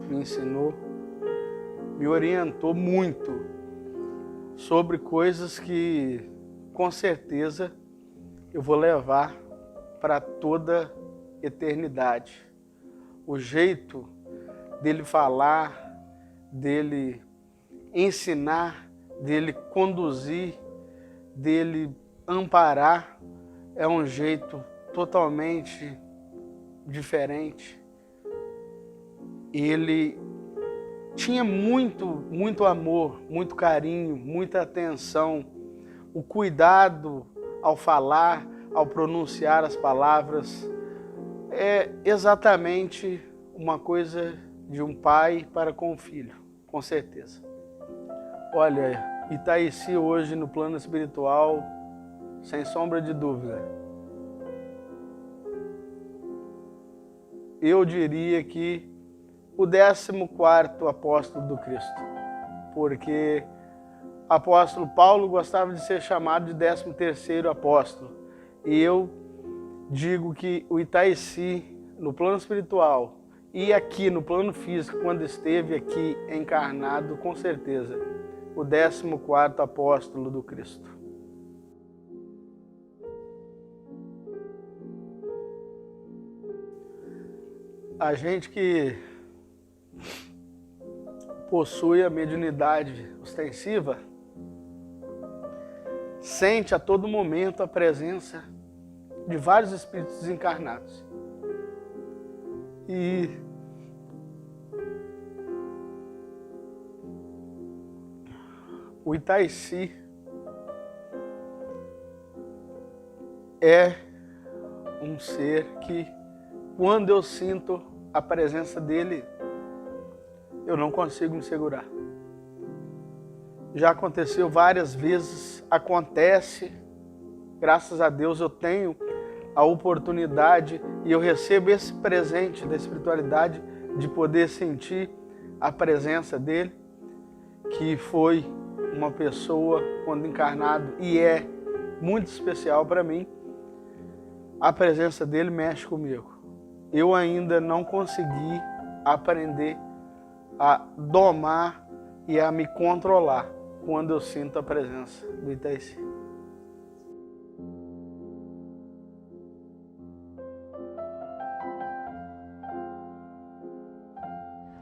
me ensinou, me orientou muito sobre coisas que, com certeza, eu vou levar para toda eternidade. O jeito dele falar, dele ensinar, dele conduzir, dele amparar, é um jeito totalmente diferente. Ele tinha muito amor, muito carinho, muita atenção, o cuidado ao falar, ao pronunciar as palavras. É exatamente uma coisa de um pai para com o filho, com certeza. Olha, Itaici hoje no plano espiritual, sem sombra de dúvida, eu diria que o 14º apóstolo do Cristo, porque o apóstolo Paulo gostava de ser chamado de 13º apóstolo, e eu digo que o Itaici, no plano espiritual e aqui no plano físico, quando esteve aqui encarnado, com certeza, o 14º apóstolo do Cristo. A gente que possui a mediunidade ostensiva sente a todo momento a presença de vários espíritos desencarnados. E o Itaici é um ser que, quando eu sinto a presença dele, eu não consigo me segurar. Já aconteceu várias vezes acontece, graças a Deus eu tenho a oportunidade e eu recebo esse presente da espiritualidade de poder sentir a presença dele, que foi uma pessoa, quando encarnado, e é muito especial para mim. A presença dele mexe comigo. Eu ainda não consegui aprender a domar e a me controlar quando eu sinto a presença do Itaici.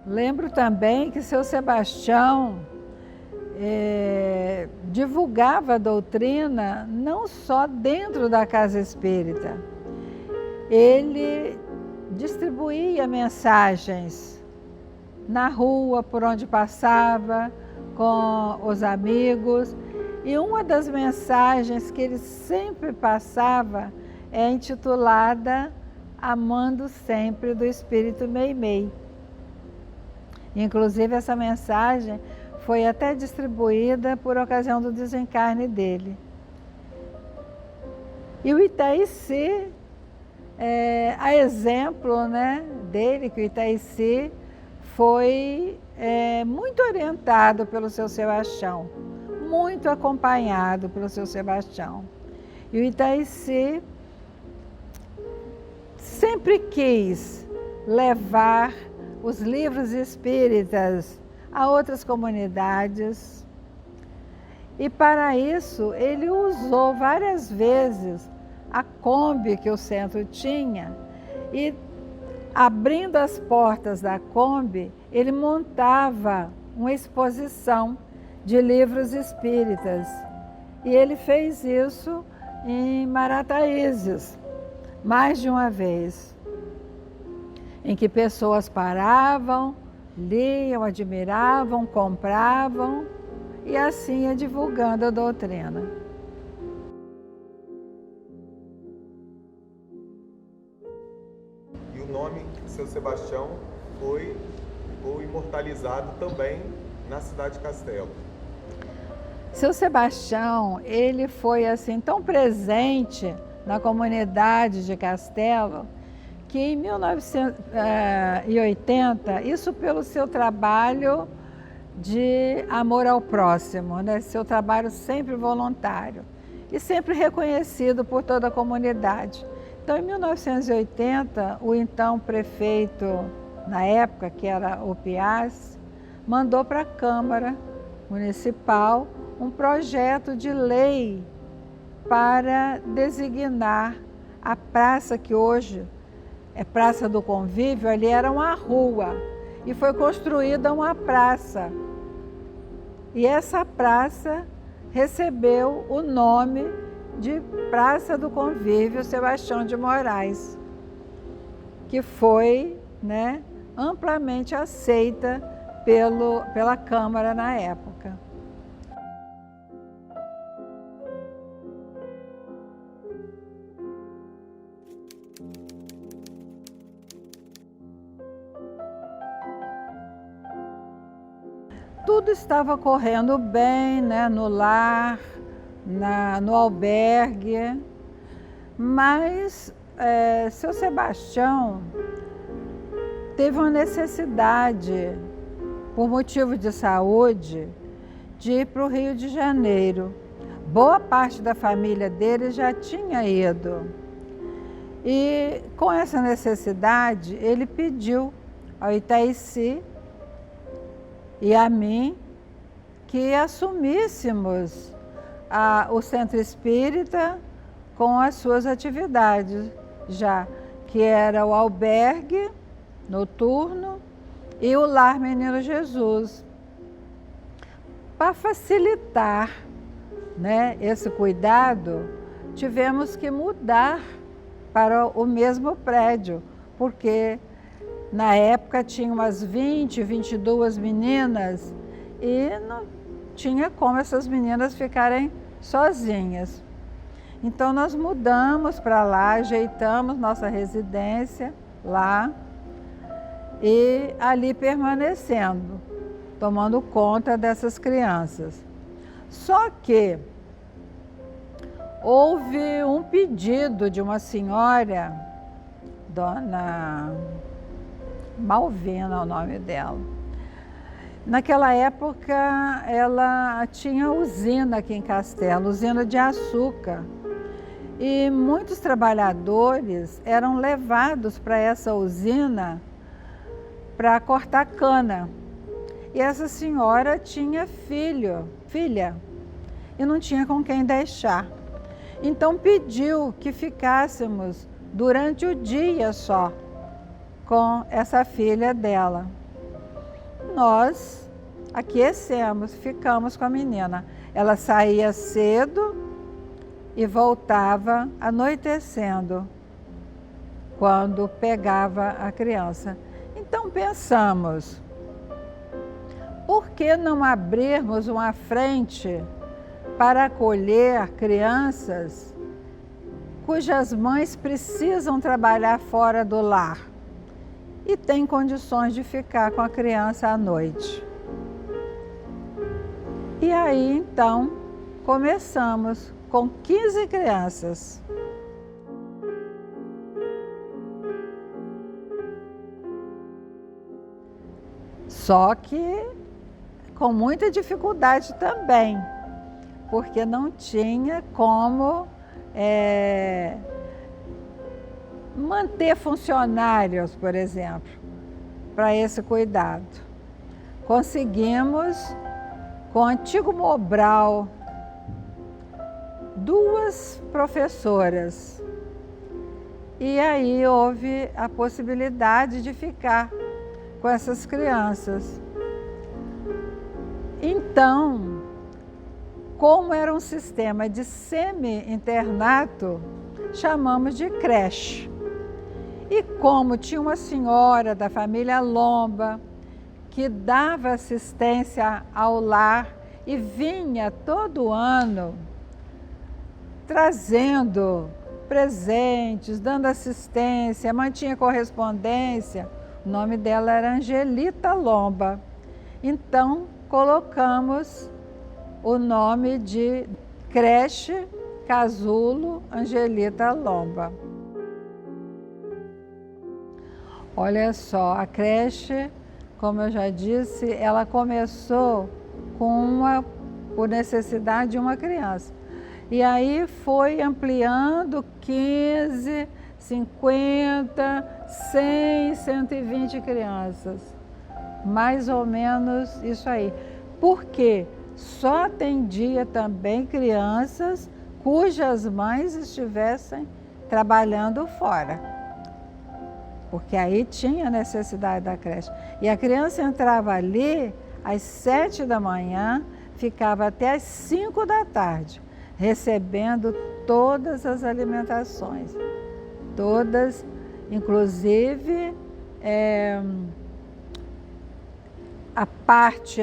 Lembro também que seu Sebastião divulgava a doutrina não só dentro da casa espírita. Ele distribuía mensagens na rua, por onde passava, com os amigos. E uma das mensagens que ele sempre passava é intitulada Amando Sempre, do Espírito Meimei. Inclusive, essa mensagem foi até distribuída por ocasião do desencarne dele. E o Itaici, a exemplo, né, dele, que o Itaici foi muito orientado pelo seu Sebastião, muito acompanhado pelo seu Sebastião. E o Itaici sempre quis levar os livros espíritas a outras comunidades. E para isso ele usou várias vezes a Kombi que o centro tinha e, abrindo as portas da Kombi, ele montava uma exposição de livros espíritas. E ele fez isso em Marataízes, mais de uma vez, em que pessoas paravam, liam, admiravam, compravam e assim ia divulgando a doutrina. E o nome de seu Sebastião foi imortalizado também na cidade de Castelo. Seu Sebastião, ele foi assim tão presente na comunidade de Castelo que em 1980, isso pelo seu trabalho de amor ao próximo, né? Seu trabalho sempre voluntário e sempre reconhecido por toda a comunidade. Então, em 1980, o então prefeito, na época, que era o Piaz, mandou para a Câmara Municipal um projeto de lei para designar a praça que hoje é Praça do Convívio. Ali era uma rua e foi construída uma praça. E essa praça recebeu o nome de Praça do Convívio Sebastião de Moraes, que foi, né, amplamente aceita pela Câmara na época. Tudo estava correndo bem, né, no lar, no albergue, mas seu Sebastião teve uma necessidade, por motivo de saúde, de ir para o Rio de Janeiro. Boa parte da família dele já tinha ido. E com essa necessidade, ele pediu ao Itaici e a mim que assumíssemos o Centro Espírita com as suas atividades, já que era o albergue noturno e o Lar Menino Jesus. Para facilitar, né, esse cuidado, tivemos que mudar para o mesmo prédio, porque na época tinha umas 20, 22 meninas e não tinha como essas meninas ficarem sozinhas. Então nós mudamos para lá, ajeitamos nossa residência lá e ali permanecendo, tomando conta dessas crianças. Só que houve um pedido de uma senhora, Dona Malvina é o nome dela. Naquela época, ela tinha usina aqui em Castelo, usina de açúcar. E muitos trabalhadores eram levados para essa usina para cortar cana. E essa senhora tinha filha, e não tinha com quem deixar. Então pediu que ficássemos durante o dia só com essa filha dela. Nós aquecemos, ficamos com a menina. Ela saía cedo e voltava anoitecendo, quando pegava a criança. Então pensamos, por que não abrirmos uma frente para acolher crianças cujas mães precisam trabalhar fora do lar e têm condições de ficar com a criança à noite? E aí, então, começamos com 15 crianças. Só que com muita dificuldade também, porque não tinha como manter funcionários, por exemplo, para esse cuidado. Conseguimos, com o antigo Mobral, 2 professoras. E aí houve a possibilidade de ficar com essas crianças. Então, como era um sistema de semi-internato, chamamos de creche. E como tinha uma senhora da família Lomba que dava assistência ao lar e vinha todo ano trazendo presentes, dando assistência, mantinha correspondência, o nome dela era Angelita Lomba. Então, colocamos o nome de Creche Casulo Angelita Lomba. Olha só, a creche, como eu já disse, ela começou por necessidade de uma criança. E aí foi ampliando 15, 50, 100, 120 crianças. Mais ou menos isso aí. Porque só atendia também crianças cujas mães estivessem trabalhando fora. Porque aí tinha necessidade da creche. E a criança entrava ali às 7 da manhã, ficava até às 5 da tarde, recebendo todas as alimentações. Todas, inclusive a parte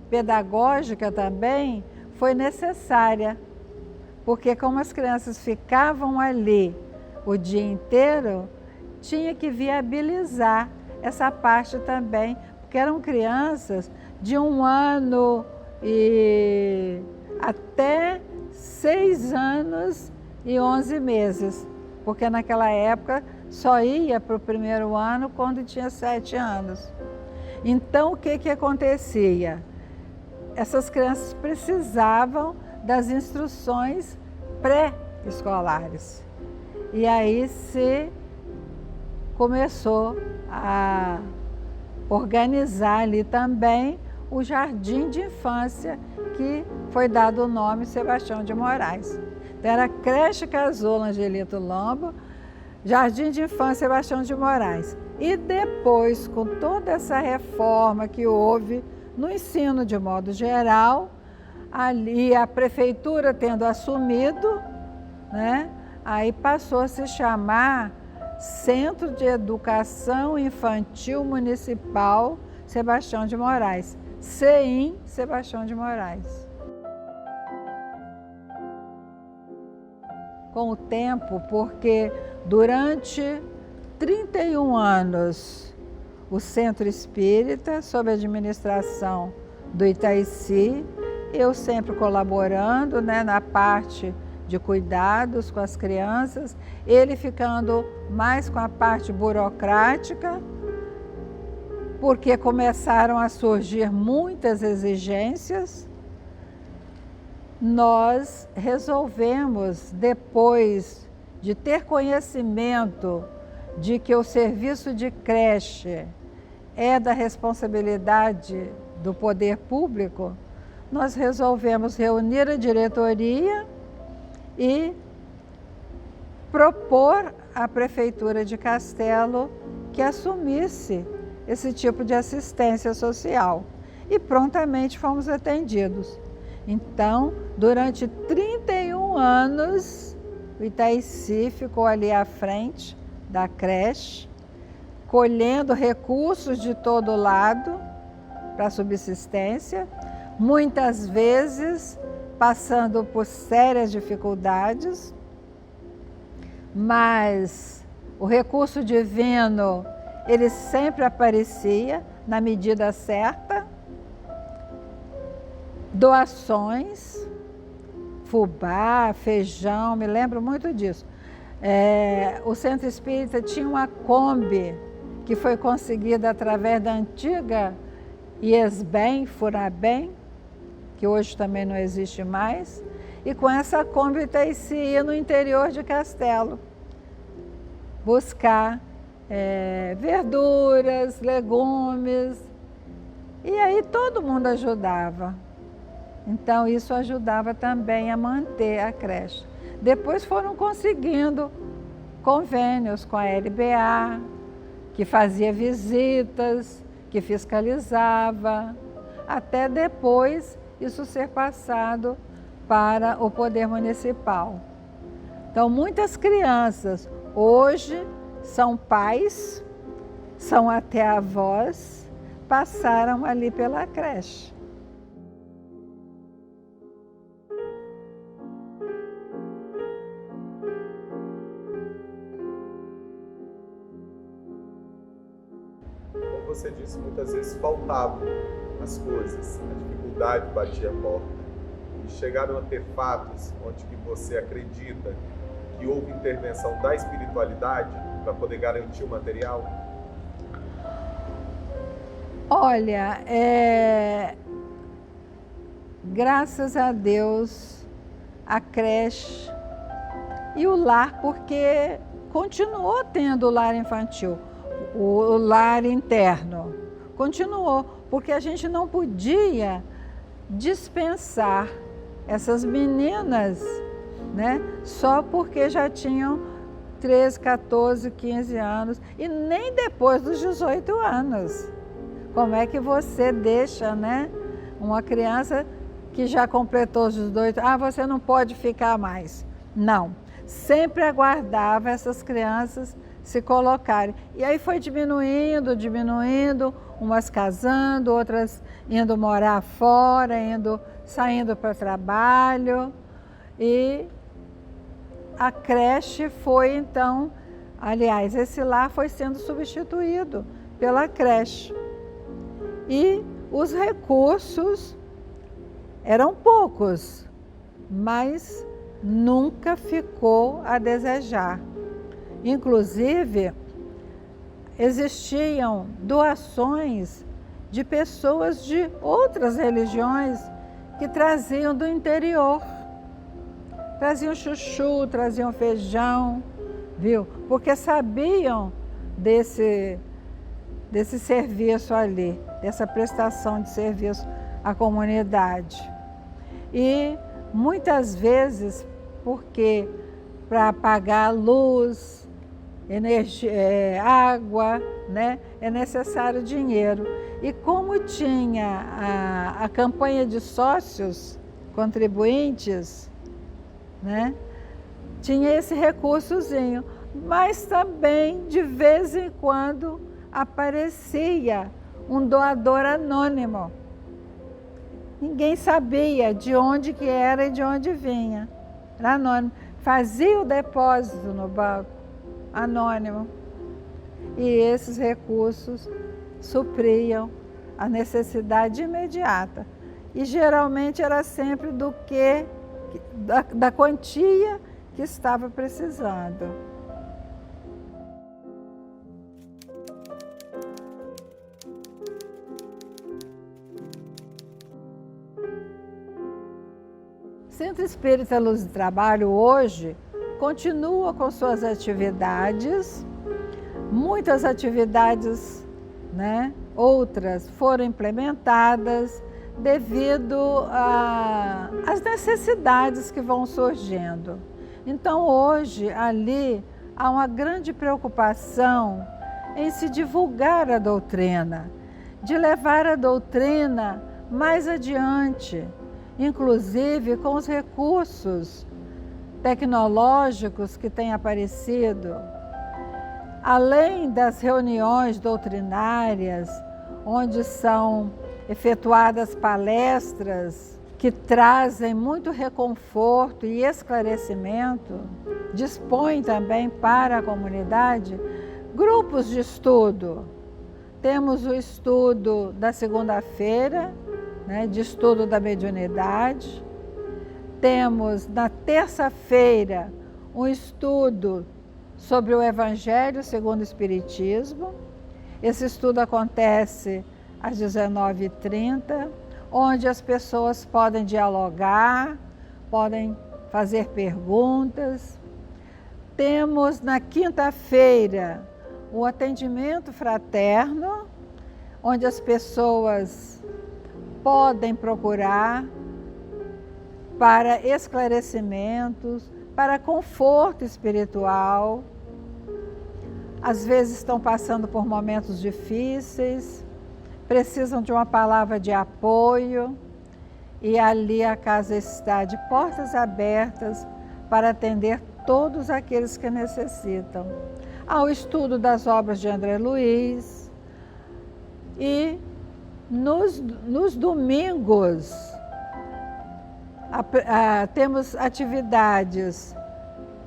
pedagógica também foi necessária, porque como as crianças ficavam ali o dia inteiro, tinha que viabilizar essa parte também, porque eram crianças de 1 ano e até 6 anos e 11 meses, porque naquela época só ia para o 1º ano quando tinha 7 anos. Então, o que acontecia? Essas crianças precisavam das instruções pré-escolares. E aí se começou a organizar ali também o jardim de infância, que foi dado o nome Sebastião de Moraes. Então, era Creche Casulo Angelita Lomba, Jardim de Infância Sebastião de Moraes. E depois, com toda essa reforma que houve no ensino de modo geral, ali a prefeitura tendo assumido, aí passou a se chamar Centro de Educação Infantil Municipal Sebastião de Moraes, CEIM Sebastião de Moraes. Com o tempo, porque durante 31 anos o Centro Espírita, sob a administração do Itaici, eu sempre colaborando na parte de cuidados com as crianças, ele ficando mais com a parte burocrática, porque começaram a surgir muitas exigências. Nós resolvemos, depois de ter conhecimento de que o serviço de creche é da responsabilidade do poder público, nós resolvemos reunir a diretoria e propor à Prefeitura de Castelo que assumisse esse tipo de assistência social. E prontamente fomos atendidos. Então, durante 31 anos, o Itaici ficou ali à frente da creche, colhendo recursos de todo lado para subsistência, muitas vezes passando por sérias dificuldades, mas o recurso divino, ele sempre aparecia na medida certa. Doações, fubá, feijão, me lembro muito disso. O Centro Espírita tinha uma Kombi que foi conseguida através da antiga IESBEM, Furabem, que hoje também não existe mais, e com essa Kombi o Itaici ia no interior de Castelo buscar verduras, legumes, e aí todo mundo ajudava. Então isso ajudava também a manter a creche. Depois foram conseguindo convênios com a LBA, que fazia visitas, que fiscalizava, até depois isso ser passado para o poder municipal. Então muitas crianças hoje são pais, são até avós, passaram ali pela creche. Como você disse, muitas vezes faltavam as coisas, a dificuldade batia a porta. E chegaram a ter fatos onde que você acredita que houve intervenção da espiritualidade para poder garantir o material? Olha, graças a Deus, a creche e o lar, porque continuou tendo o lar infantil, o lar interno, continuou, porque a gente não podia dispensar essas meninas, né, só porque já tinham 13, 14, 15 anos, e nem depois dos 18 anos. Como é que você deixa, né, uma criança que já completou os 18, você não pode ficar mais. Não, sempre aguardava essas crianças se colocarem. E aí foi diminuindo, umas casando, outras indo morar fora, saindo para trabalho. E a creche foi então, aliás, esse lar foi sendo substituído pela creche. E os recursos eram poucos, mas nunca ficou a desejar. Inclusive, existiam doações de pessoas de outras religiões que traziam do interior. Traziam chuchu, traziam feijão, viu? Porque sabiam desse serviço ali, dessa prestação de serviço à comunidade. E muitas vezes, porque para pagar luz, energia, água, né, é necessário dinheiro. E como tinha a campanha de sócios contribuintes, né, tinha esse recursozinho, mas também de vez em quando aparecia um doador anônimo. Ninguém sabia de onde que era e de onde vinha. Era anônimo. Fazia o depósito no banco, anônimo. E esses recursos supriam a necessidade imediata. E geralmente era sempre da quantia que estava precisando. O Centro Espírita Luz do Trabalho hoje continua com suas atividades, muitas atividades, né? Outras foram implementadas devido às necessidades que vão surgindo. Então hoje ali há uma grande preocupação em se divulgar a doutrina, de levar a doutrina mais adiante, inclusive com os recursos tecnológicos que têm aparecido. Além das reuniões doutrinárias, onde são efetuadas palestras que trazem muito reconforto e esclarecimento, dispõe também para a comunidade grupos de estudo. Temos o estudo da segunda-feira, né, de estudo da mediunidade. Temos na terça-feira um estudo sobre o Evangelho segundo o Espiritismo. Esse estudo acontece às 19h30, onde as pessoas podem dialogar, podem fazer perguntas. Temos na quinta-feira o atendimento fraterno, onde as pessoas podem procurar para esclarecimentos, para conforto espiritual. Às vezes estão passando por momentos difíceis, precisam de uma palavra de apoio, e ali a casa está de portas abertas para atender todos aqueles que necessitam. Há o estudo das obras de André Luiz, e nos domingos temos atividades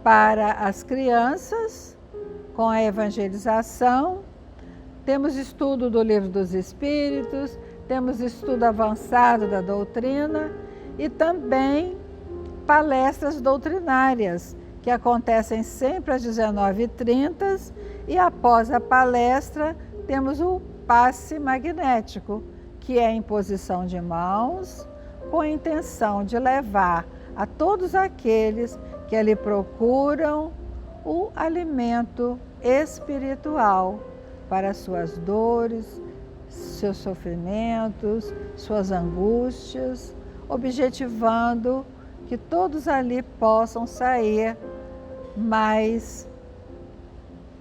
para as crianças, com a evangelização. Temos estudo do Livro dos Espíritos, temos estudo avançado da doutrina e também palestras doutrinárias, que acontecem sempre às 19h30, e após a palestra temos o passe magnético, que é a imposição de mãos, com a intenção de levar a todos aqueles que ali procuram o alimento espiritual para suas dores, seus sofrimentos, suas angústias, objetivando que todos ali possam sair mais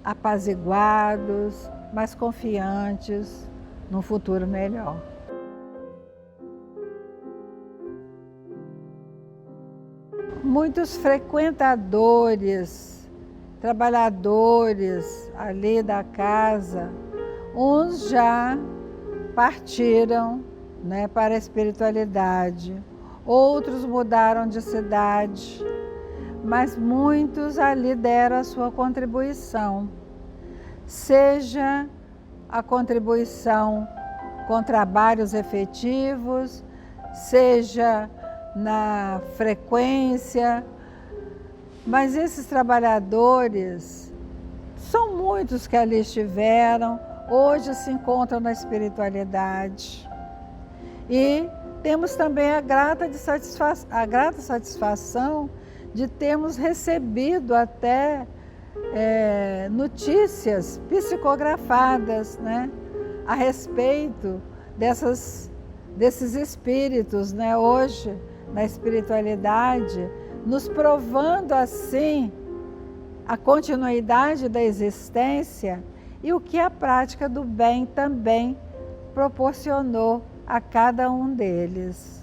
apaziguados, mais confiantes num futuro melhor. Muitos frequentadores, trabalhadores ali da casa, uns já partiram, né, para a espiritualidade, outros mudaram de cidade, mas muitos ali deram a sua contribuição, seja a contribuição com trabalhos efetivos, seja na frequência, mas esses trabalhadores, são muitos que ali estiveram, hoje se encontram na espiritualidade. E temos também a grata satisfação de termos recebido até notícias psicografadas, né, a respeito desses espíritos, né, hoje na espiritualidade, nos provando assim a continuidade da existência e o que a prática do bem também proporcionou a cada um deles.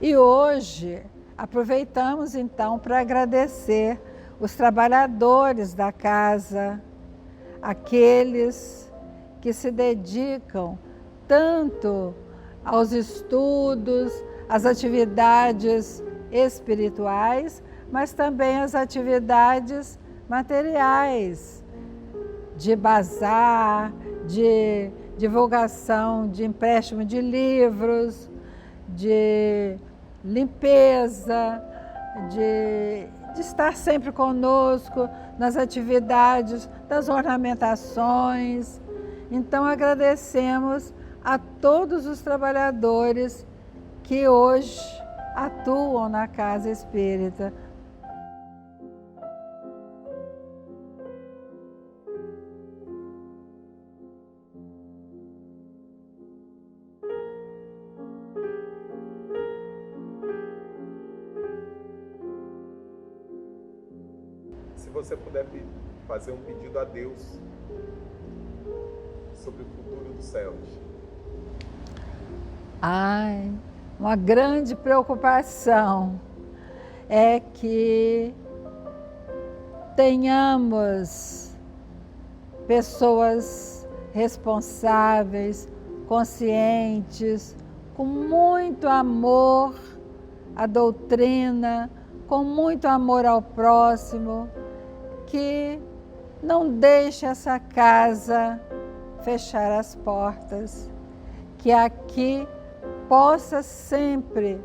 E hoje aproveitamos então para agradecer os trabalhadores da casa, aqueles que se dedicam tanto aos estudos, às atividades espirituais, mas também às atividades materiais, de bazar, de divulgação de empréstimo de livros, de limpeza, de estar sempre conosco nas atividades, das ornamentações. Então agradecemos a todos os trabalhadores que hoje atuam na Casa Espírita. Se você puder fazer um pedido a Deus sobre o futuro dos céus. Uma grande preocupação é que tenhamos pessoas responsáveis, conscientes, com muito amor à doutrina, com muito amor ao próximo, que não deixe essa casa fechar as portas, que aqui possa sempre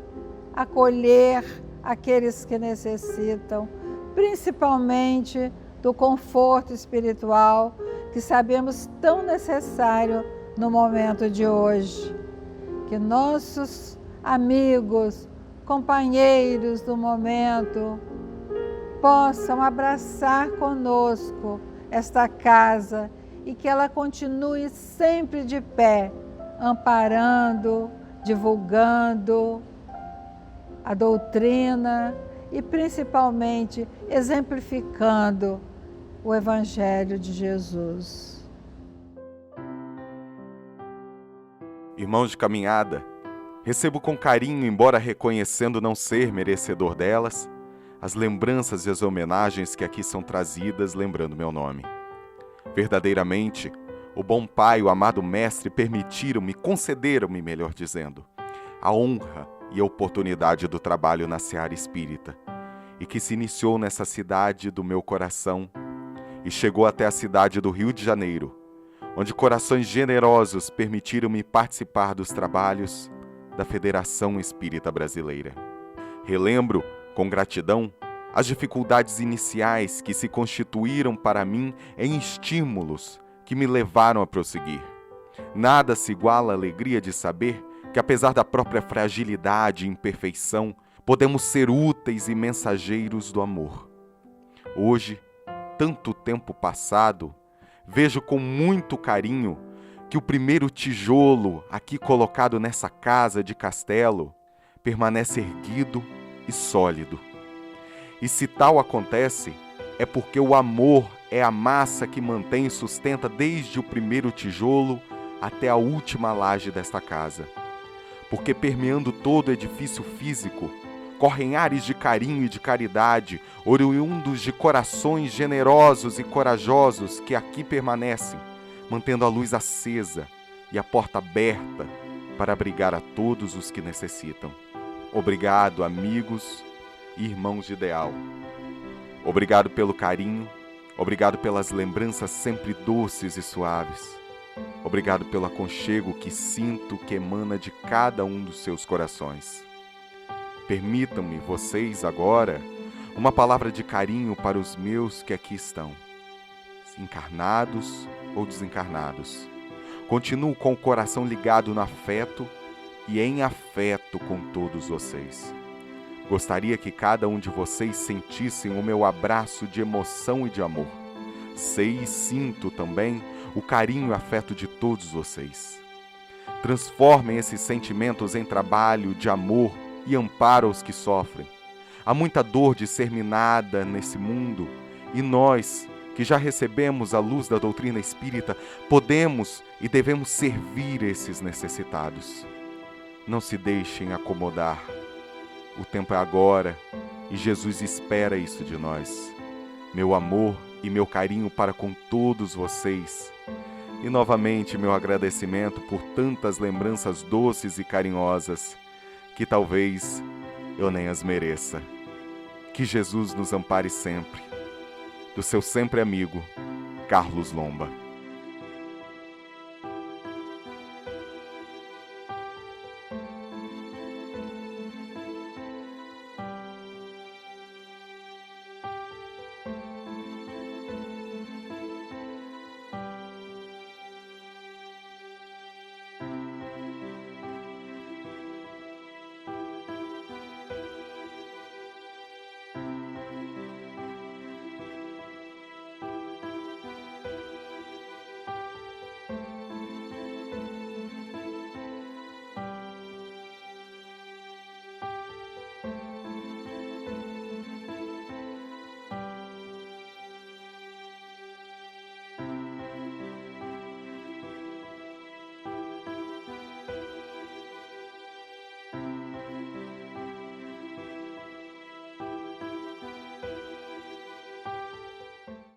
acolher aqueles que necessitam, principalmente do conforto espiritual que sabemos tão necessário no momento de hoje. Que nossos amigos, companheiros do momento, possam abraçar conosco esta casa e que ela continue sempre de pé, amparando, divulgando a doutrina e principalmente exemplificando o Evangelho de Jesus. Irmãos de caminhada, recebo com carinho, embora reconhecendo não ser merecedor delas, as lembranças e as homenagens que aqui são trazidas lembrando meu nome. Verdadeiramente, o bom Pai, o amado Mestre, concederam-me, melhor dizendo, a honra e a oportunidade do trabalho na seara espírita, e que se iniciou nessa cidade do meu coração e chegou até a cidade do Rio de Janeiro, onde corações generosos permitiram-me participar dos trabalhos da Federação Espírita Brasileira. Relembro, com gratidão, as dificuldades iniciais que se constituíram para mim em estímulos que me levaram a prosseguir. Nada se iguala à alegria de saber que, apesar da própria fragilidade e imperfeição, podemos ser úteis e mensageiros do amor. Hoje, tanto tempo passado, vejo com muito carinho que o primeiro tijolo aqui colocado nessa casa de castelo permanece erguido e sólido. E se tal acontece, é porque o amor é a massa que mantém e sustenta desde o primeiro tijolo até a última laje desta casa. Porque permeando todo o edifício físico, correm ares de carinho e de caridade, oriundos de corações generosos e corajosos que aqui permanecem, mantendo a luz acesa e a porta aberta para abrigar a todos os que necessitam. Obrigado, amigos e irmãos de ideal. Obrigado pelo carinho, obrigado pelas lembranças sempre doces e suaves. Obrigado pelo aconchego que sinto que emana de cada um dos seus corações. Permitam-me vocês agora uma palavra de carinho para os meus que aqui estão, encarnados ou desencarnados. Continuo com o coração ligado no afeto e em afeto com todos vocês. Gostaria que cada um de vocês sentissem o meu abraço de emoção e de amor. Sei e sinto também o carinho e afeto de todos vocês. Transformem esses sentimentos em trabalho de amor e amparo aos que sofrem. Há muita dor disseminada nesse mundo e nós, que já recebemos a luz da doutrina espírita, podemos e devemos servir esses necessitados. Não se deixem acomodar. O tempo é agora e Jesus espera isso de nós. Meu amor e meu carinho para com todos vocês. E novamente meu agradecimento por tantas lembranças doces e carinhosas que talvez eu nem as mereça. Que Jesus nos ampare sempre. Do seu sempre amigo, Carlos Lomba.